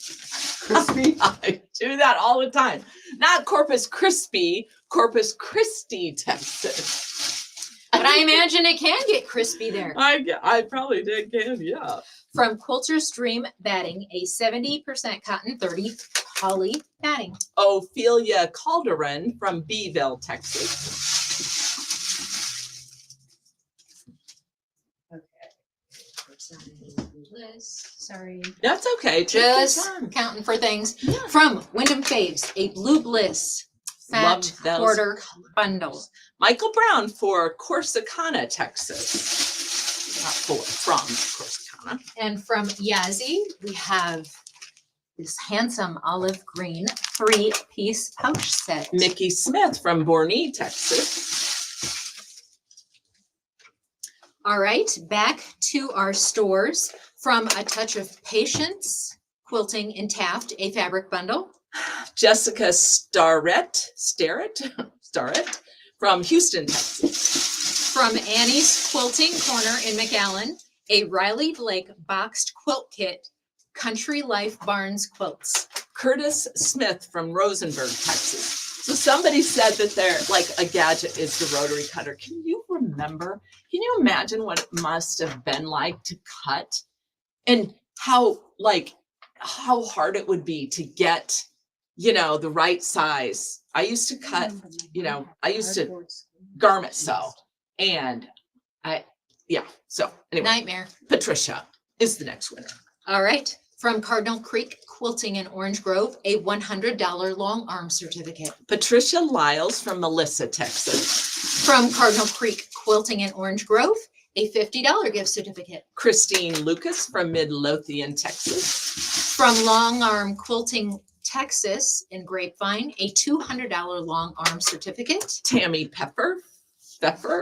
Crispy. I do that all the time. Not Corpus Crispy, Corpus Christi, Texas. But I imagine it can get crispy there. I probably did, yeah. From Quilter's Dream Batting, a 70% cotton, 30 poly batting. Ophelia Calderon from Beeville, Texas. Sorry. That's okay. Take your Just time. counting for things. Yeah. From Wyndham Faves, a Blue Bliss fat Love those quarter bundle. Michael Brown for Corsicana, Texas. Not for, from Corsicana. And from Yazzie, we have this handsome olive green 3-piece pouch set. Mickey Smith from Borneo, Texas. All right, back to our stores. From A Touch of Patience, Quilting in Taft, a fabric bundle. Jessica Starrett from Houston, Texas. From Annie's Quilting Corner in McAllen, a Riley Blake boxed quilt kit, Country Life Barnes quilts. Curtis Smith from Rosenberg, Texas. So somebody said that they're like a gadget is the rotary cutter. Can you remember? Can you imagine what it must have been like to cut and how hard it would be to get, the right size? I used to cut, I used to garment sew and so anyway, Nightmare. Patricia is the next winner. All right. From Cardinal Creek Quilting in Orange Grove, a $100 long arm certificate. Patricia Lyles from Melissa, Texas. From Cardinal Creek Quilting in Orange Grove, a $50 gift certificate. Christine Lucas from Midlothian, Texas. From Long Arm Quilting Texas in Grapevine, a $200 long arm certificate. Tammy Pfeffer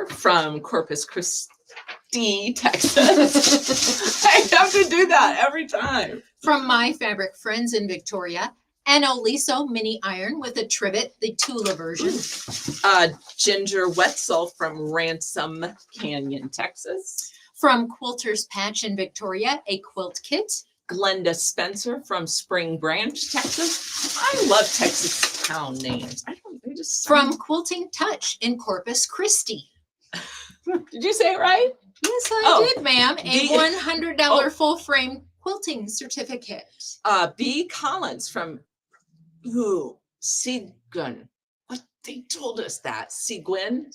from Corpus Christi, Texas. I have to do that every time. From My Fabric Friends in Victoria, an Oliso mini iron with a trivet, the Tula version. Ginger Wetzel from Ransom Canyon, Texas. From Quilter's Patch in Victoria, a quilt kit. Glenda Spencer from Spring Branch, Texas. I love Texas town names. They just From sound- Quilting Touch in Corpus Christi. Did you say it right? Yes, I Oh, did, ma'am. A the- $100 full frame quilting certificate. B. Collins from Seguin. What they told us that Seguin,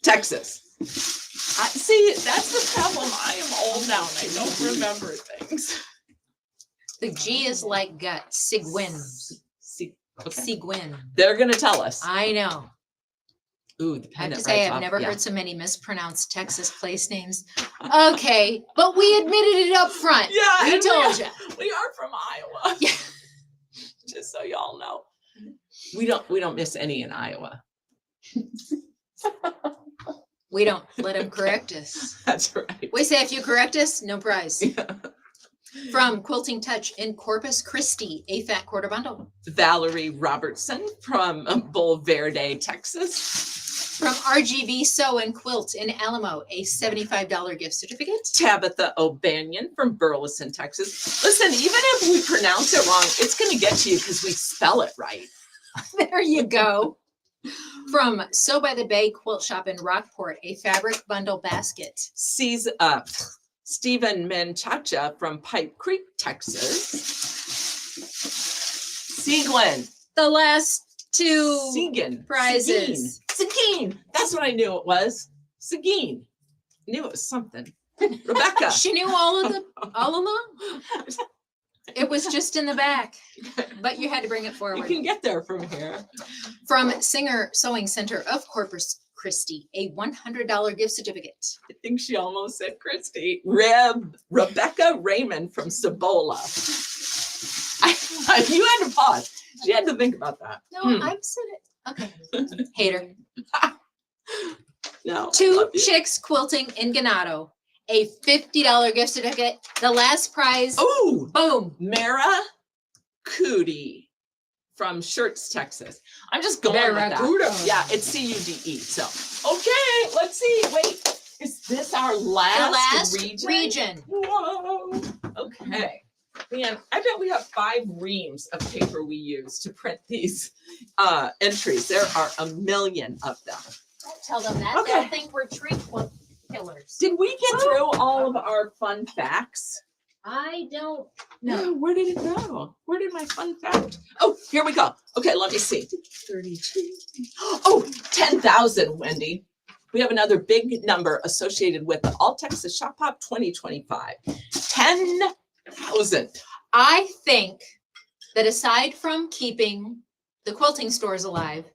Texas. See, that's the problem. I am old now and I don't remember things. The G is like gut. Sigwin. Okay. Sigwin. They're gonna tell us. I know. Ooh, the I have pen to that say, writes I've off, never yeah. heard so many mispronounced Texas place names. Okay, but we admitted it up front. Yeah, We and told you. We are from Iowa. Yeah. Just so y'all know. We don't miss any in Iowa. We don't let them correct us. That's right. We say if you correct us, no prize. Yeah. From Quilting Touch in Corpus Christi, a fat quarter bundle. Valerie Robertson from Bull Verde, Texas. From RGB Sew and Quilt in Alamo, a $75 gift certificate. Tabitha O'Banion from Burleson, Texas. Listen, even if we pronounce it wrong, it's going to get to you because we spell it right. There you go. From Sew by the Bay Quilt Shop in Rockport, a fabric bundle basket. Stephen Menchacha from Pipe Creek, Texas. Seguin. The last two Seguin. prizes. Seguin. That's what I knew it was. Seguin. Knew it was something. Rebecca. She knew all along. It was just in the back, but you had to bring it You forward. can get there from here. From Singer Sewing Center of Corpus Christi, a $100 gift certificate. I think she almost said Christy. Rebecca Raymond from Cibola. You had to pause. She had to think about that. No, I've said it. Okay. Hater. No. I Two love you. Chicks Quilting in Ganado, a $50 gift certificate. The last prize. Ooh, Boom. Mara Cootie from Shirts, Texas. I'm just going with that. Barracuda. Yeah, it's C-U-D-E. So, okay, let's see. Wait, is this our last, region? Whoa. Okay. Man, I bet we have 5 reams of paper we use to print these entries. There are a million of them. Don't tell them that. Okay. They'll think we're tree killers. Did we get through all of our fun facts? I don't No, know. where did it go? Where did my fun fact? Oh, here we go. Okay, let me see. 32. Oh, 10,000, Wendy. We have another big number associated with the All Texas Shop Hop 2025. 10,000. I think that aside from keeping the quilting stores alive,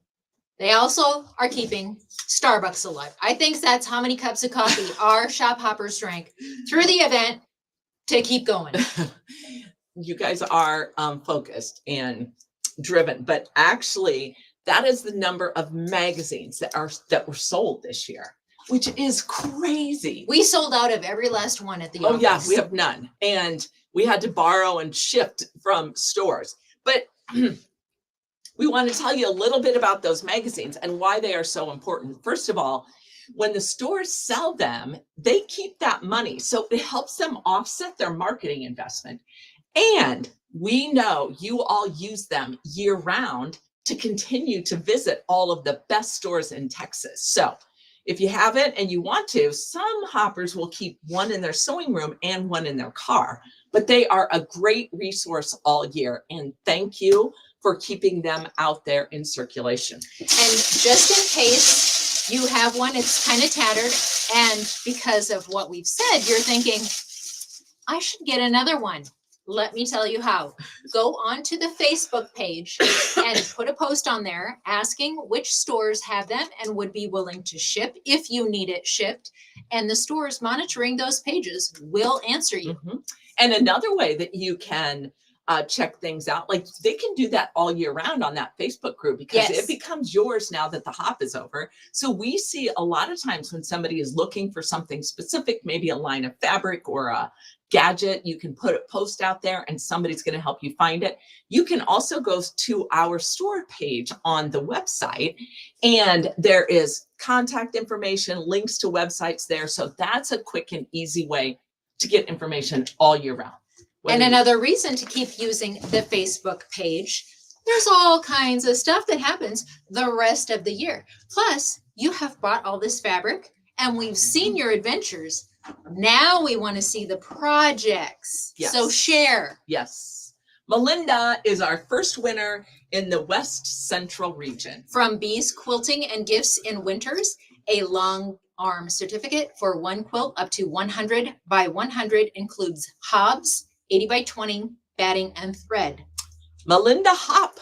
they also are keeping Starbucks alive. I think that's how many cups of coffee our shop hoppers drank through the event to keep going. You guys are focused and driven, but actually that is the number of magazines that were sold this year, which is crazy. We sold out of every last one at the Oh office. yeah, we have none. And we had to borrow and shift from stores. But we want to tell you a little bit about those magazines and why they are so important. First of all, when the stores sell them, they keep that money. So it helps them offset their marketing investment. And we know you all use them year round to continue to visit all of the best stores in Texas. So if you haven't and you want to, some hoppers will keep one in their sewing room and one in their car, but they are a great resource all year. And thank you for keeping them out there in circulation. And just in case you have one, it's kind of tattered. And because of what we've said, you're thinking, I should get another one. Let me tell you how. Go onto the Facebook page and put a post on there asking which stores have them and would be willing to ship if you need it shipped. And the stores monitoring those pages will answer you. Mhm. And another way that you can check things out, like they can do that all year round on that Facebook group because Yes. it becomes yours now that the hop is over. So we see a lot of times when somebody is looking for something specific, maybe a line of fabric or a gadget, you can put a post out there and somebody's going to help you find it. You can also go to our store page on the website and there is contact information, links to websites there. So that's a quick and easy way to get information all year round. And Whether you- another reason to keep using the Facebook page, there's all kinds of stuff that happens the rest of the year. Plus, you have bought all this fabric and we've seen your adventures. Now we want to see the projects. So Yes. share. Yes. Melinda is our first winner in the West Central region. From Bees Quilting and Gifts in Winters, a long arm certificate for one quilt up to 100 by 100 includes hobs, 80 by 20, batting, and thread. Melinda Hop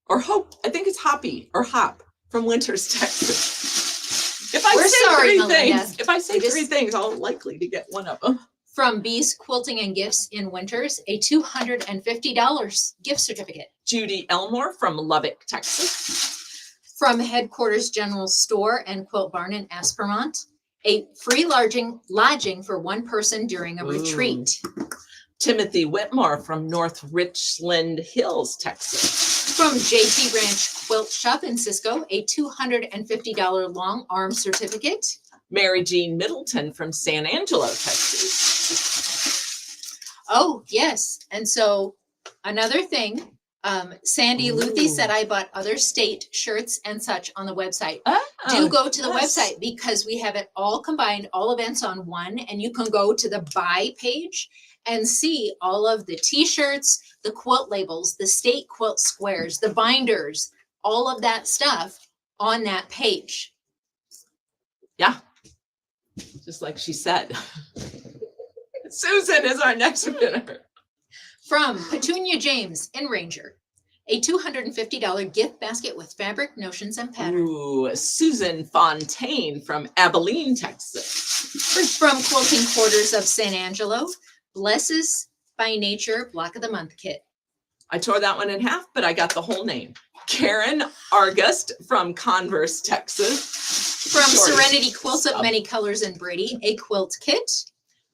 or Hope, I think it's Hoppy or Hop from Winters, Texas. If I We're say sorry, three Melinda. things, if I say We just- three things, I'm likely to get one of them. From Bees Quilting and Gifts in Winters, a $250 gift certificate. Judy Elmore from Lubbock, Texas. From Headquarters General Store and Quilt Barn in Aspermont, a free lodging for one person during a Ooh. retreat. Timothy Whitmore from North Richland Hills, Texas. From JT Ranch Quilt Shop in Cisco, a $250 long arm certificate. Mary Jean Middleton from San Angelo, Texas. Oh, yes. And so another thing, Sandy Luthi said Ooh. I bought other state shirts and such on the website. Oh, Do go to the yes. website because we have it all combined, all events on one, and you can go to the buy page and see all of the t-shirts, the quilt labels, the state quilt squares, the binders, all of that stuff on that page. Yeah. Just like she said. Susan is our next winner. From Petunia James in Ranger, a $250 gift basket with fabric, notions, and patterns. Ooh, Susan Fontaine from Abilene, Texas. From Quilting Quarters of San Angelo, Blesses by Nature Block of the Month kit. I tore that one in half, but I got the whole name. Karen Argust from Converse, Texas. From Shorty. Serenity Quilts of Stop. Many Colors in Brady, a quilt kit.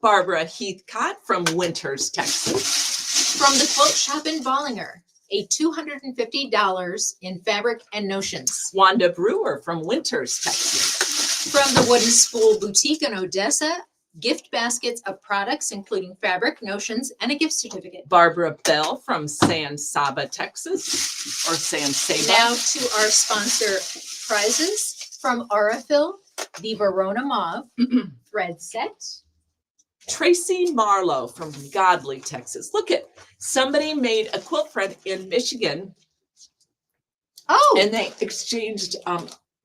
Barbara Heathcott from Winters, Texas. From the Quilt Shop in Bollinger, a $250 in fabric and notions. Wanda Brewer from Winters, Texas. From the Wooden Spool Boutique in Odessa, gift baskets of products including fabric, notions, and a gift certificate. Barbara Bell from San Saba, Texas, or San Saba. Now to our sponsor prizes. From Aurifil, the Verona Mauve thread set. Tracy Marlowe from Godley, Texas. Look at somebody made a quilt friend in Michigan, Oh, and they exchanged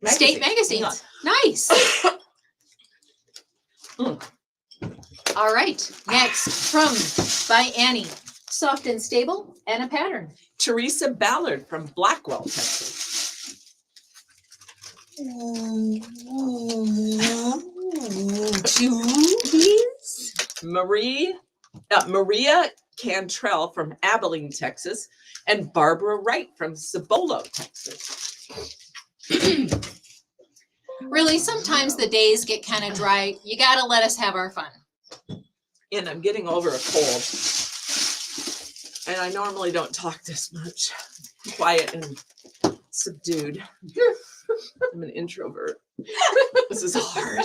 state magazines. magazines. Nice. Mm. All right. Next, from by Annie, soft and stable, and a pattern. Teresa Ballard from Blackwell, Texas. Maria Cantrell from Abilene, Texas, and Barbara Wright from Cibolo, Texas. Really, sometimes the days get kind of dry. You got to let us have our fun. And I'm getting over a cold. And I normally don't talk this much. I'm quiet and subdued. I'm an introvert. This is hard.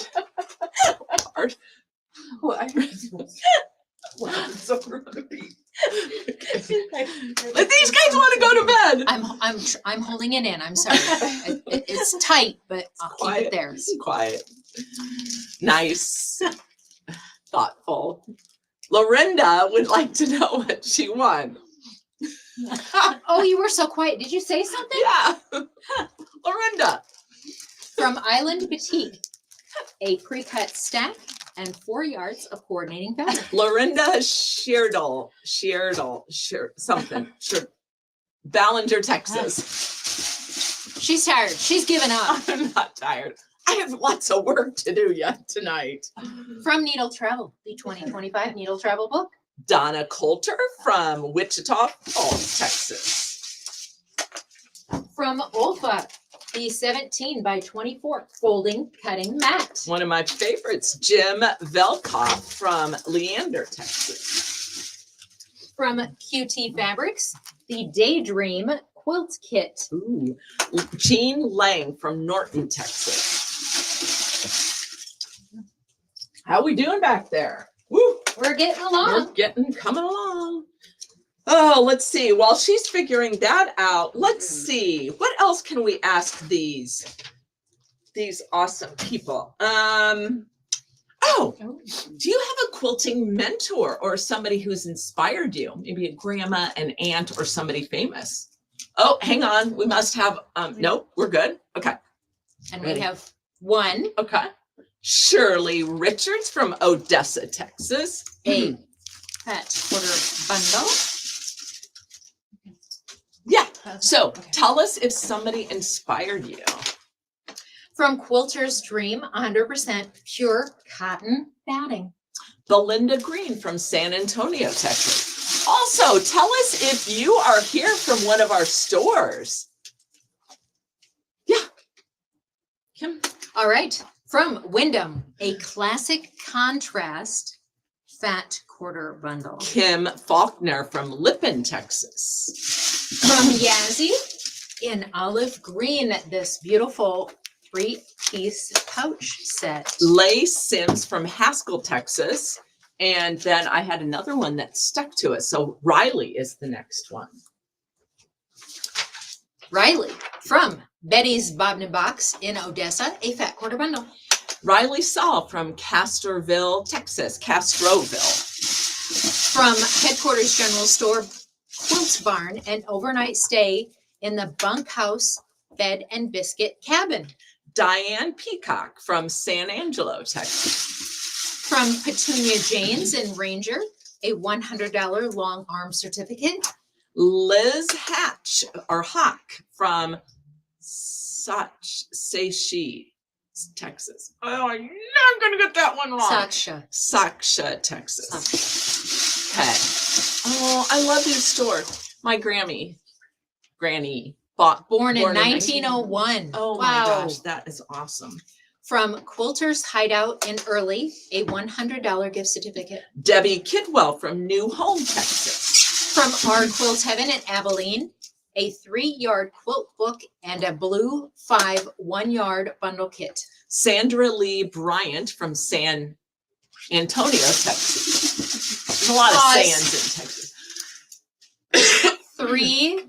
Hard. Well, I Wow, I'm so grumpy. But these guys want to go to bed. I'm holding it in. I'm sorry. It's tight, but I'll keep Quiet. it there. Quiet. Nice. Thoughtful. Lorinda would like to know what she won. Oh, you were so quiet. Did you say something? Yeah. Lorinda. From Island Boutique, a pre-cut stack and 4 yards of coordinating fabric. Lorinda Sheardle, Ballinger, Texas. She's tired. She's given up. I'm not tired. I have lots of work to do yet tonight. From Needle Travel, the 2025 Needle Travel book. Donna Coulter from Wichita Falls, Texas. From Olfa, the 17 by 24 folding cutting mat. One of my favorites, Jim Velkoff from Leander, Texas. From QT Fabrics, the Daydream quilt kit. Ooh, Jean Lang from Norton, Texas. How we doing back there? Woo! We're getting We're along. coming along. Oh, let's see. While she's figuring that out, let's see. What else can we ask these awesome people? Oh, do you have a quilting mentor or somebody who's inspired you? Maybe a grandma, an aunt, or somebody famous? Oh, hang on. We must have, nope, we're good. Okay. And Ready. we have one, Okay. Shirley Richards from Odessa, Texas. a fat quarter bundle. Yeah. So tell us if somebody inspired you. From Quilter's Dream, 100% pure cotton batting. Belinda Green from San Antonio, Texas. Also, tell us if you are here from one of our stores. Yeah. Kim. All right. From Wyndham, a classic contrast fat quarter bundle. Kim Faulkner from Lippin, Texas. From Yazzie in olive green, this beautiful 3-piece pouch set. Lay Sims from Haskell, Texas. And then I had another one that stuck to it. So Riley is the next one. Riley from Betty's Bobna Box in Odessa, a fat quarter bundle. Riley Saul from Castroville, Texas. Castroville. From Headquarters General Store, Quilts Barn, an overnight stay in the bunkhouse bed and biscuit cabin. Diane Peacock from San Angelo, Texas. From Petunia Janes in Ranger, a $100 long arm certificate. Liz Hatch or Hawk from Sachi, Texas. Oh, I know I'm going to get that one wrong. Saksha, Texas. Okay. Oh, I love these stores. My granny bought. Born in 1901. Oh my Wow. gosh, that is awesome. From Quilter's Hideout in Early, a $100 gift certificate. Debbie Kidwell from New Home, Texas. From Our Quilt Heaven in Abilene, a 3-yard quilt book and a blue 5 1-yard bundle kit. Sandra Lee Bryant from San Antonio, Texas. There's a lot of sands in Texas. 3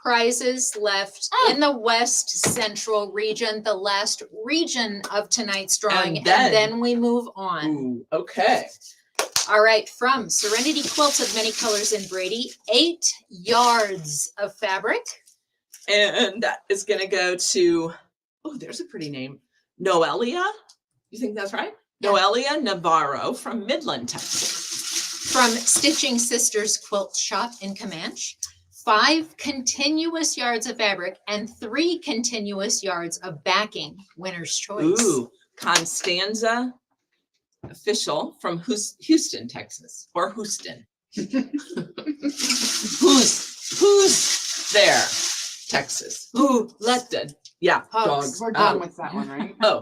prizes left in the West Central region, the last region of tonight's drawing, And and then- then we move on. Ooh, okay. All right, from Serenity Quilts of Many Colors in Brady, 8 yards of fabric. And that is going to go to, oh, there's a pretty name. Noelia. You think that's right? Yeah. Noelia Navarro from Midland, Texas. From Stitching Sisters Quilt Shop in Comanche, 5 continuous yards of fabric and 3 continuous yards of backing. Winner's choice. Ooh, Constanza Official from Houston, Texas, or Houston. Who's there? Texas. Who? Houston. Yeah, Hogs. dogs. We're done with that one, right? Oh,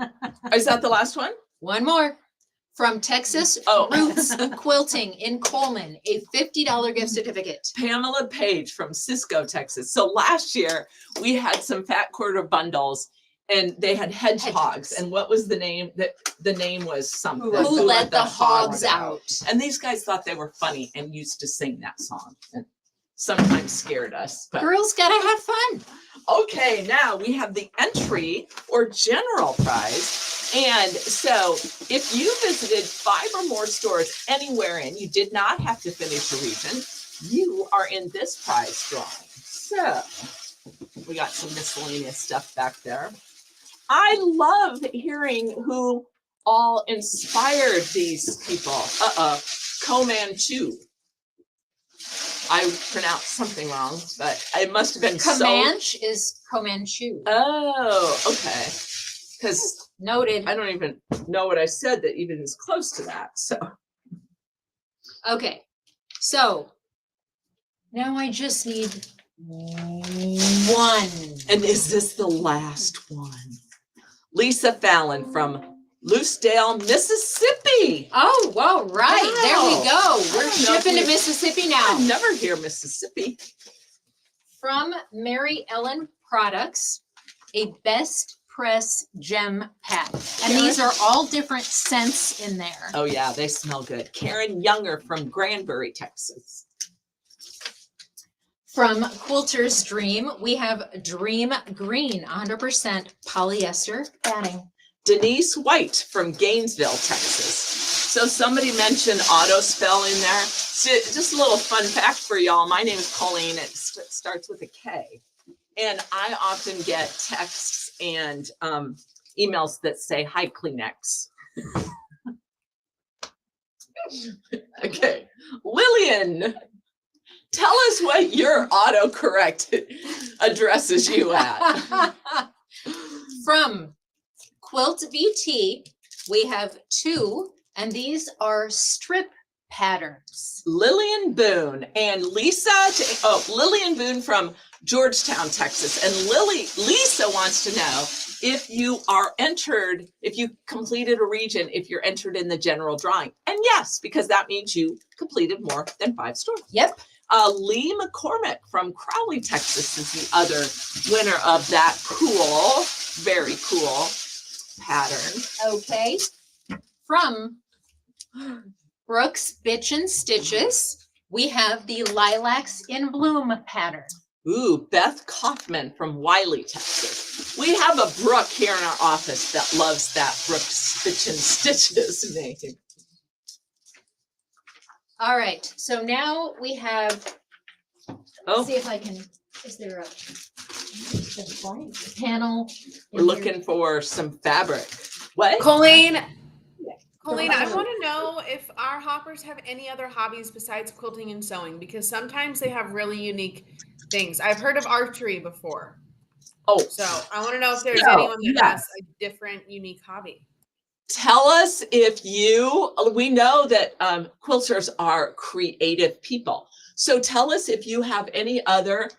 is that the last one? One more. From Texas Oh. Roots Quilting in Coleman, a $50 gift certificate. Pamela Page from Cisco, Texas. So last year we had some fat quarter bundles and they had hedgehogs. Hedgehogs. And what was the name? The name was something. Who let the hogs out? And these guys thought they were funny and used to sing that song and sometimes scared us. But Girls gotta have fun. okay, now we have the entry or general prize. And so if you visited 5 or more stores anywhere in, you did not have to finish a region, you are in this prize drawing. So we got some miscellaneous stuff back there. I love hearing who all inspired these people. Comanche. I pronounced something wrong, but it must have been Comanche is Comanche. Oh, okay. Because Noted. I don't even know what I said that even is close to that. So Okay, so now I just need one. and is this the last one? Lisa Fallon from Loosedale, Mississippi. Oh, well, right. There we Wow. go. We're I don't know if shipping to we- Mississippi I now. never hear Mississippi. From Mary Ellen Products, a Best Press Gem Pack. And these are all different scents in there. Oh yeah, they smell good. Karen Younger from Granbury, Texas. From Quilter's Dream, we have Dream Green, 100% polyester batting. Denise White from Gainesville, Texas. So somebody mentioned auto spell in there. So just a little fun fact for y'all. My name is Colleen. It starts with a K. And I often get texts and emails that say, hi, Kleenex. Okay. Lillian, tell us what your autocorrect addresses you at. From Quilt VT, we have 2, and these are strip patterns. Lillian Boone and Lillian Boone from Georgetown, Texas. And Lisa wants to know if you are entered, if you completed a region, if you're entered in the general drawing. And yes, because that means you completed more than 5 stores. Yep. Lee McCormick from Crowley, Texas is the other winner of that cool, very cool pattern. Okay. From Brooks Bitchin' Stitches, we have the Lilacs in Bloom pattern. Ooh, Beth Kaufman from Wiley, Texas. We have a Brooke here in our office that loves that Brooks Bitchin' Stitches name. All right, so now we have, Oh, see if I can, is there a panel? we're looking for some fabric. What? Colleen, I want to know if our hoppers have any other hobbies besides quilting and sewing, because sometimes they have really unique things. I've heard of archery before. Oh, So I want to know if there's So, anyone that yes. has a different, unique hobby. tell us if we know that quilters are creative people. So tell us if you have any other,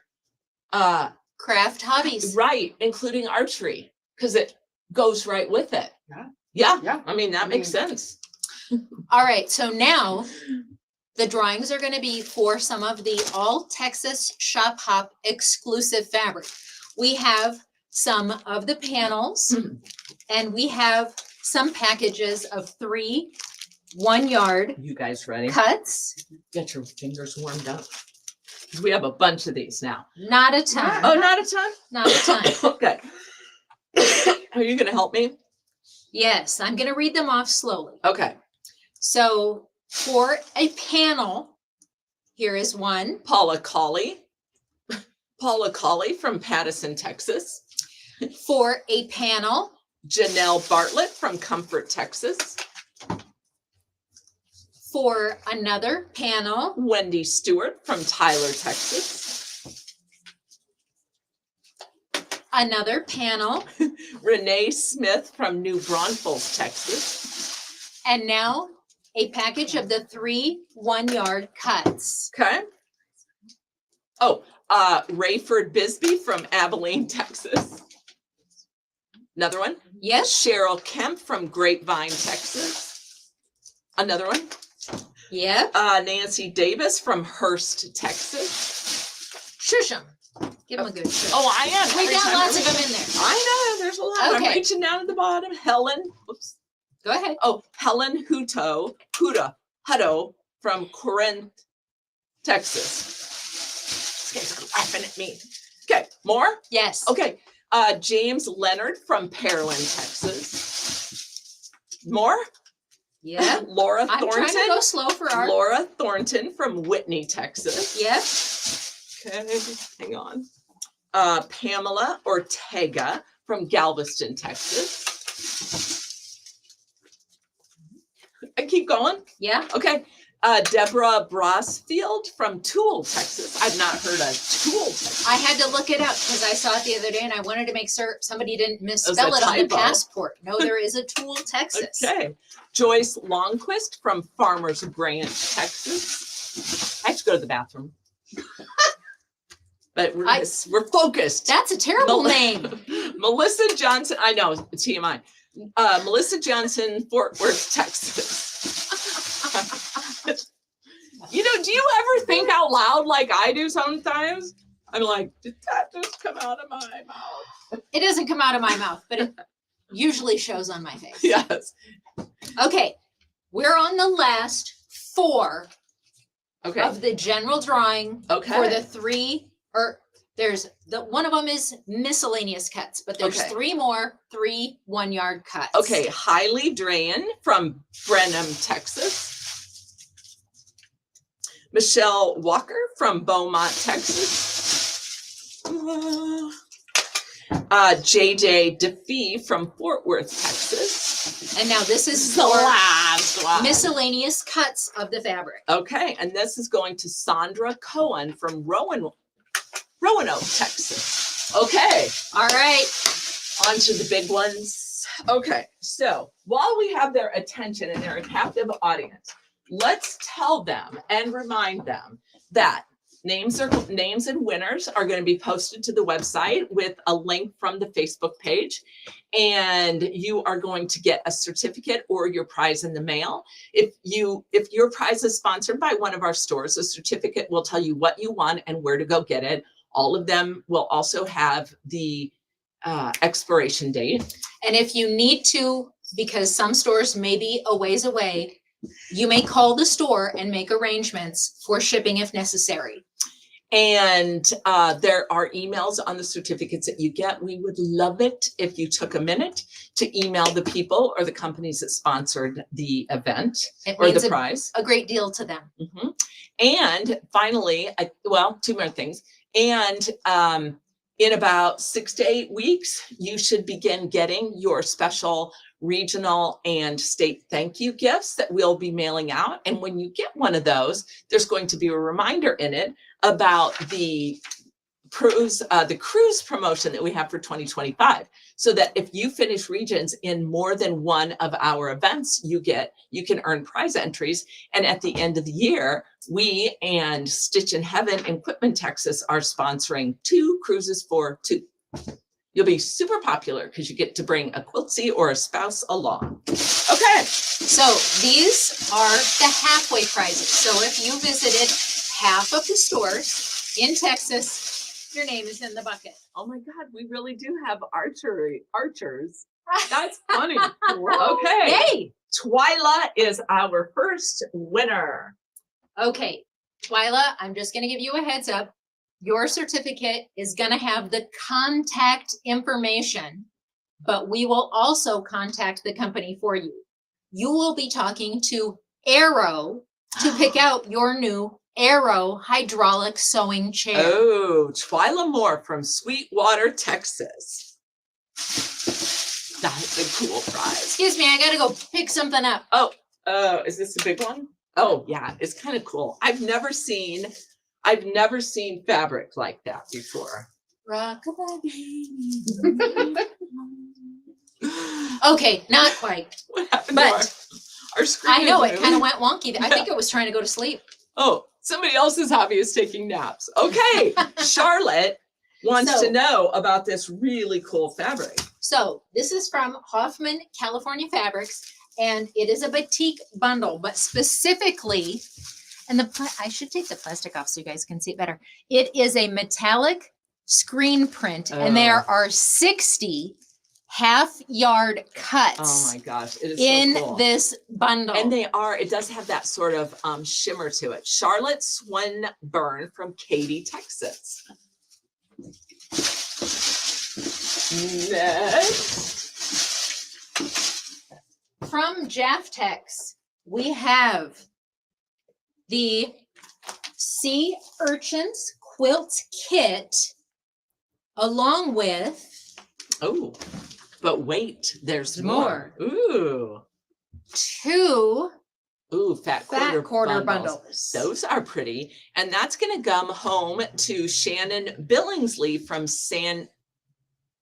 Craft hobbies. right, including archery, because it goes right with it. Yeah. Yeah, Yeah. I mean, that makes sense. All right, so now the drawings are going to be for some of the All Texas Shop Hop exclusive fabric. We have some of the panels and we have some packages of 3 1-yard You guys ready? cuts. Get your fingers warmed up. We have a bunch of these now. Not a ton. Oh, not a ton? Not a ton. Okay. Are you gonna help me? Yes, I'm going to read them off slowly. Okay. So for a panel, here is one. Paula Colley from Pattison, Texas. For a panel, Janelle Bartlett from Comfort, Texas. for another panel, Wendy Stewart from Tyler, Texas. another panel, Renee Smith from New Braunfels, Texas. and now a package of the 3 1-yard cuts. Okay. Oh, Rayford Bisbee from Abilene, Texas. Another one. Yes, Cheryl Kemp from Grapevine, Texas. Another one. yep, Nancy Davis from Hurst, Texas. shush 'em. Give them a good shush. Oh, I am. We Every got time lots I of read- them in there. I know, there's a lot. I'm Okay. reaching down at the bottom. Helen Go ahead. Hutto from Corinth, Texas. This guy's laughing at me. Okay, more? Yes. Okay, James Leonard from Pearland, Texas. More? Yep. Laura I'm trying to go Thornton. slow for our. Laura Thornton from Whitney, Texas. Yep. Okay, hang on. Pamela Ortega from Galveston, Texas. I keep going. Yeah. Okay. Deborah Brosfield from Toole, Texas. I've not heard of Toole, Texas. I had to look it up because I saw it the other day and I wanted to make sure somebody didn't misspell a it on the typo. passport. No, there is a Tool, Texas. Okay. Joyce Longquist from Farmers Branch, Texas. I have to go to the bathroom. But we're focused. That's a terrible Mel- name. Melissa Johnson, I know, TMI. Melissa Johnson, Fort Worth, Texas. You know, do you ever think out loud like I do sometimes? I'm like, did that just come out of my mouth? It doesn't come out of my mouth, but it usually shows on my face. Yes. Okay. We're on the last 4 Okay. of the general drawing Okay. for the 3, or there's one of them is miscellaneous cuts, but there's Okay. 3 more 3 1-yard cuts. Okay. Hailey Drayen from Brenham, Texas. Michelle Walker from Beaumont, Texas. JJ DeFee from Fort Worth, Texas. And now this is The for last one. miscellaneous cuts of the fabric. Okay, and this is going to Sandra Cohen from Roanoke, Texas. Okay, All right. on to the big ones. Okay, so while we have their attention and they're a captive audience, let's tell them and remind them that names and winners are going to be posted to the website with a link from the Facebook page. And you are going to get a certificate or your prize in the mail. If your prize is sponsored by one of our stores, a certificate will tell you what you won and where to go get it. All of them will also have the expiration date. And if you need to, because some stores may be a ways away, you may call the store and make arrangements for shipping if necessary. And there are emails on the certificates that you get. We would love it if you took a minute to email the people or the companies that sponsored the event It or means the prize. a great deal to them. Mhm. And finally, two more things. And in about 6 to 8 weeks, you should begin getting your special regional and state thank you gifts that we'll be mailing out. And when you get one of those, there's going to be a reminder in it about the cruise promotion that we have for 2025. So that if you finish regions in more than one of our events, you can earn prize entries. And at the end of the year, we and Stitch in Heaven and Quitman, Texas are sponsoring 2 cruises for 2. You'll be super popular because you get to bring a quiltsy or a spouse along. Okay. So these are the halfway prizes. So if you visited half of the stores in Texas, your name is in the bucket. Oh my God, we really do have archers. That's funny. Okay. Yay! Twyla is our first winner. Okay, Twyla, I'm just gonna give you a heads up. Your certificate is gonna have the contact information, but we will also contact the company for you. You will be talking to Arrow to pick out your new Arrow hydraulic sewing chair. Oh, Twyla Moore from Sweetwater, Texas. That's a cool prize. Excuse me, I gotta go pick something up. Oh, is this a big one? Oh yeah, it's kind of cool. I've never seen fabric like that before. Rockabye baby. Okay, not quite. What happened to But our screen? I know is it moving. kind of went wonky. I think it was trying to go to sleep. Oh, somebody else's hobby is taking naps. Okay, Charlotte wants So- to know about this really cool fabric. So this is from Hoffman California Fabrics, and it is a batik bundle, but specifically, and I should take the plastic off so you guys can see it better. It is a metallic screen print, and there are 60 half-yard Oh cuts my gosh, it is in so cool. this bundle. And it does have that sort of shimmer to it. Charlotte Swinburne from Katy, Texas. Next. From Jaftex, we have the Sea Urchins Quilt Kit, along with Oh, but wait, there's more. More. Ooh. 2 Ooh, fat quarter bundles. bundles. Those are pretty. And that's going to come home to Shannon Billingsley from San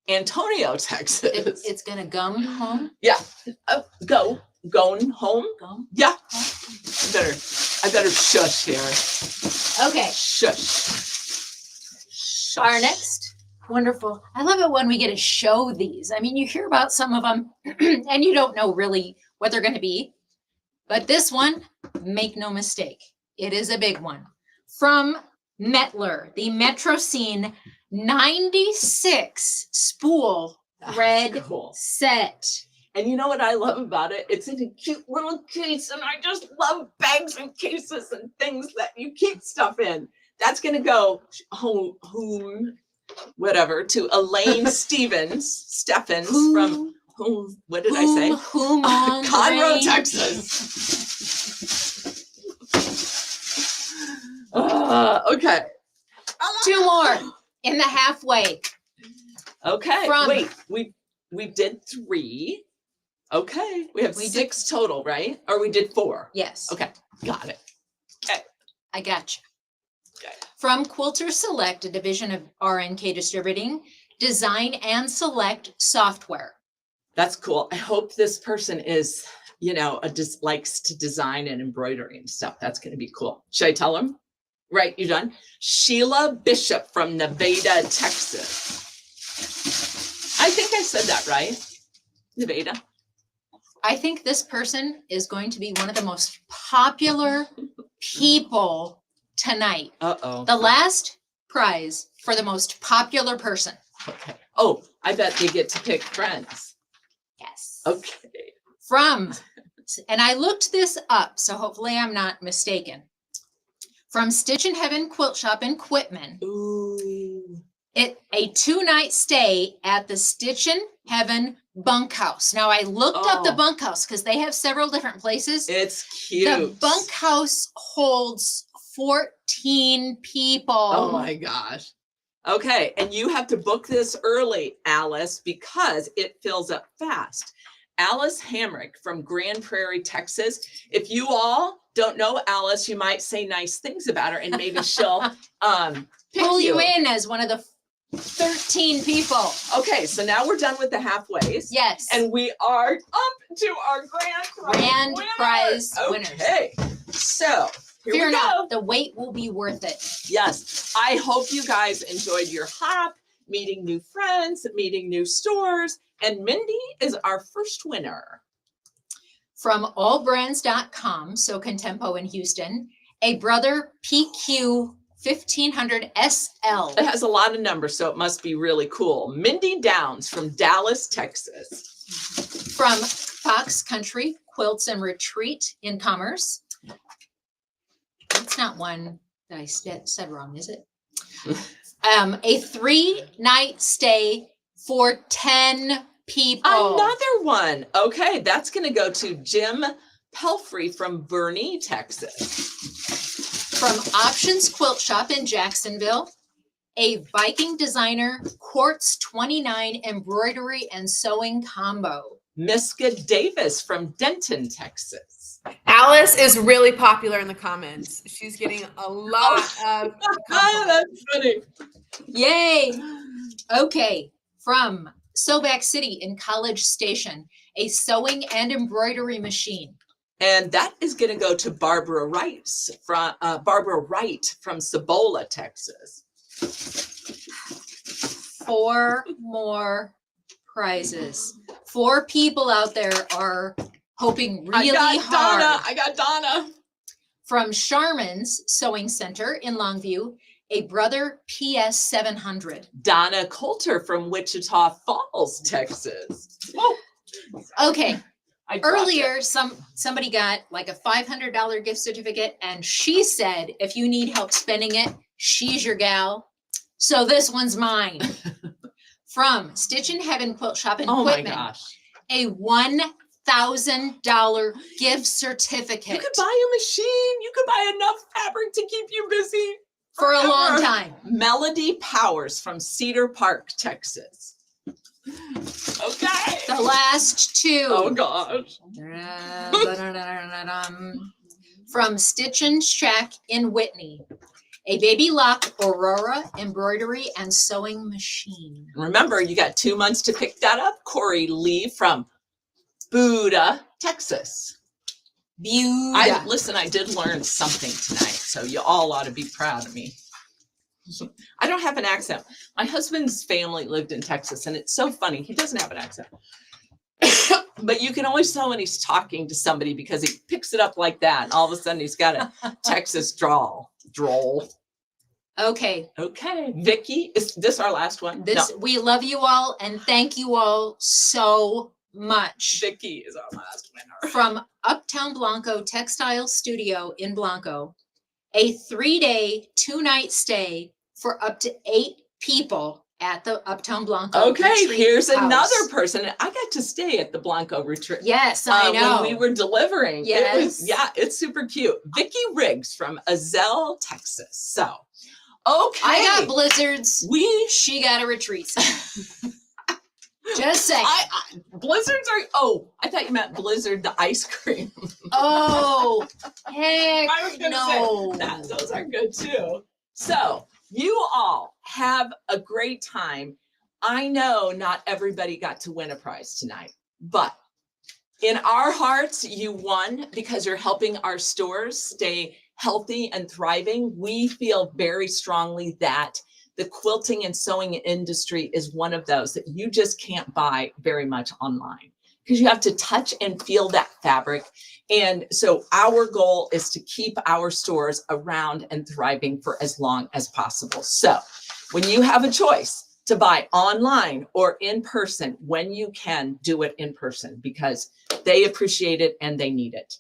Antonio, Texas. It's gonna gum home. Going home. Gum. Yeah. I better shush here. Okay, Shush. our next wonderful. I love it when we get to show these. I mean, you hear about some of them and you don't know really what they're going to be. But this one, make no mistake, it is a big one. From Metler, the Metro Scene 96 spool thread Cool. set. And you know what I love about it? It's in a cute little case, and I just love bags and cases and things that you keep stuff in. That's going to go home, to Elaine Steffens from whom? What did I say? Whom on the Conroe, range. Texas. Okay. 2 more in the halfway. Okay. From- Wait, we did 3. Okay. We have We did- 6 total, right? Or we did 4. Yes. Okay. Got it. I gotcha. Okay. From Quilter Select, a division of RNK Distributing, design and select software. That's cool. I hope this person is just likes to design and embroidery and stuff. That's going to be cool. Should I tell them? Right, you done? Sheila Bishop from Nevada, Texas. I think I said that right. Nevada. I think this person is going to be one of the most popular people tonight. Uh-oh. The last prize for the most popular person. Okay. Oh, I bet they get to pick friends. Yes. Okay. And I looked this up, so hopefully I'm not mistaken. From Stitch in Heaven Quilt Shop in Quitman, Ooh. a 2-night stay at the Stitch in Heaven bunkhouse. Now I looked up the Oh. bunkhouse because they have several different places. It's cute. The bunkhouse holds 14 people. Oh my gosh. Okay. And you have to book this early, Alice, because it fills up fast. Alice Hamrick from Grand Prairie, Texas. If you all don't know Alice, you might say nice things about her and maybe she'll pick Pull you in as one of the 13 people. Okay, so now we're done with the halfways. Yes. And we are up to our grand prize winners. Okay, so here Fear we go. not, the wait will be worth it. Yes, I hope you guys enjoyed your hop, meeting new friends, meeting new stores, and Mindy is our first winner. From allbrands.com, so Contempo in Houston, a Brother PQ 1500 SL. It has a lot of numbers, so it must be really cool. Mindy Downs from Dallas, Texas. From Fox Country Quilts and Retreat in Commerce. That's not one that I said wrong, is it? A 3-night stay for 10 people. Another one. Okay, that's going to go to Jim Pelfrey from Bernie, Texas. From Options Quilt Shop in Jacksonville, a Viking Designer Quartz 29 embroidery and sewing combo. Miska Davis from Denton, Texas. Alice is really popular in the comments. She's getting a lot of That's funny. Yay! Okay, from Sewback City in College Station, a sewing and embroidery machine. And that is going to go to Barbara Wright from Cibola, Texas. 4 more prizes. 4 people out there are hoping really hard. I got Donna. From Charmin's Sewing Center in Longview, a Brother PS 700. Donna Coulter from Wichita Falls, Texas. Oh, Okay, I dropped it. earlier somebody got like a $500 gift certificate, and she said if you need help spending it, she's your gal. So this one's mine. From Stitch in Heaven Quilt Shop in Oh my Quitman, gosh. a $1,000 gift certificate You could buy a machine. You could buy enough fabric to keep you busy for a long forever. time. Melody Powers from Cedar Park, Texas. Okay. The last 2. Oh gosh. From Stitch and Shack in Whitney, a Baby Lock Aurora embroidery and sewing machine. Remember, you got 2 months to pick that up. Corey Lee from Buda, Texas. Beautiful. I did learn something tonight, so you all ought to be proud of me. I don't have an accent. My husband's family lived in Texas, and it's so funny. He doesn't have an accent. But you can always tell when he's talking to somebody because he picks it up like that, and all of a sudden he's got a Texas drawl. Okay, Okay, Vicky, is this our last one? we love you all and thank you all so much. Vicky is our last winner. From Uptown Blanco Textile Studio in Blanco, a 3-day, 2-night stay for up to 8 people at the Uptown Blanco Okay, Retreat here's House. another person. I got to stay at the Blanco retreat. Yes, I know. When we were delivering. Yes. It's super cute. Vicky Riggs from Azell, Texas. So, okay. I got blizzards. We She got a retreat center. Just saying. blizzards are. Oh, I thought you meant Blizzard the ice cream. Oh, heck I was gonna no. say that those are good too. So you all have a great time. I know not everybody got to win a prize tonight, but In our hearts, you won because you're helping our stores stay healthy and thriving. We feel very strongly that the quilting and sewing industry is one of those that you just can't buy very much online because you have to touch and feel that fabric. And so our goal is to keep our stores around and thriving for as long as possible. So when you have a choice to buy online or in person, when you can, do it in person because they appreciate it and they need it.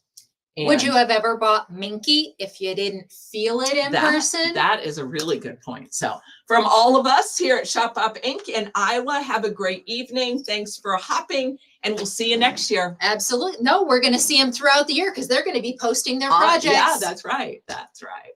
Would you And have ever bought Minky if you didn't feel it in person? That is a really good point. So from all of us here at Shop Hop Inc. in Iowa, have a great evening. Thanks for hopping and we'll see you next year. Absolutely. No, we're going to see them throughout the year because they're going to be posting their projects. Yeah, that's right. That's right.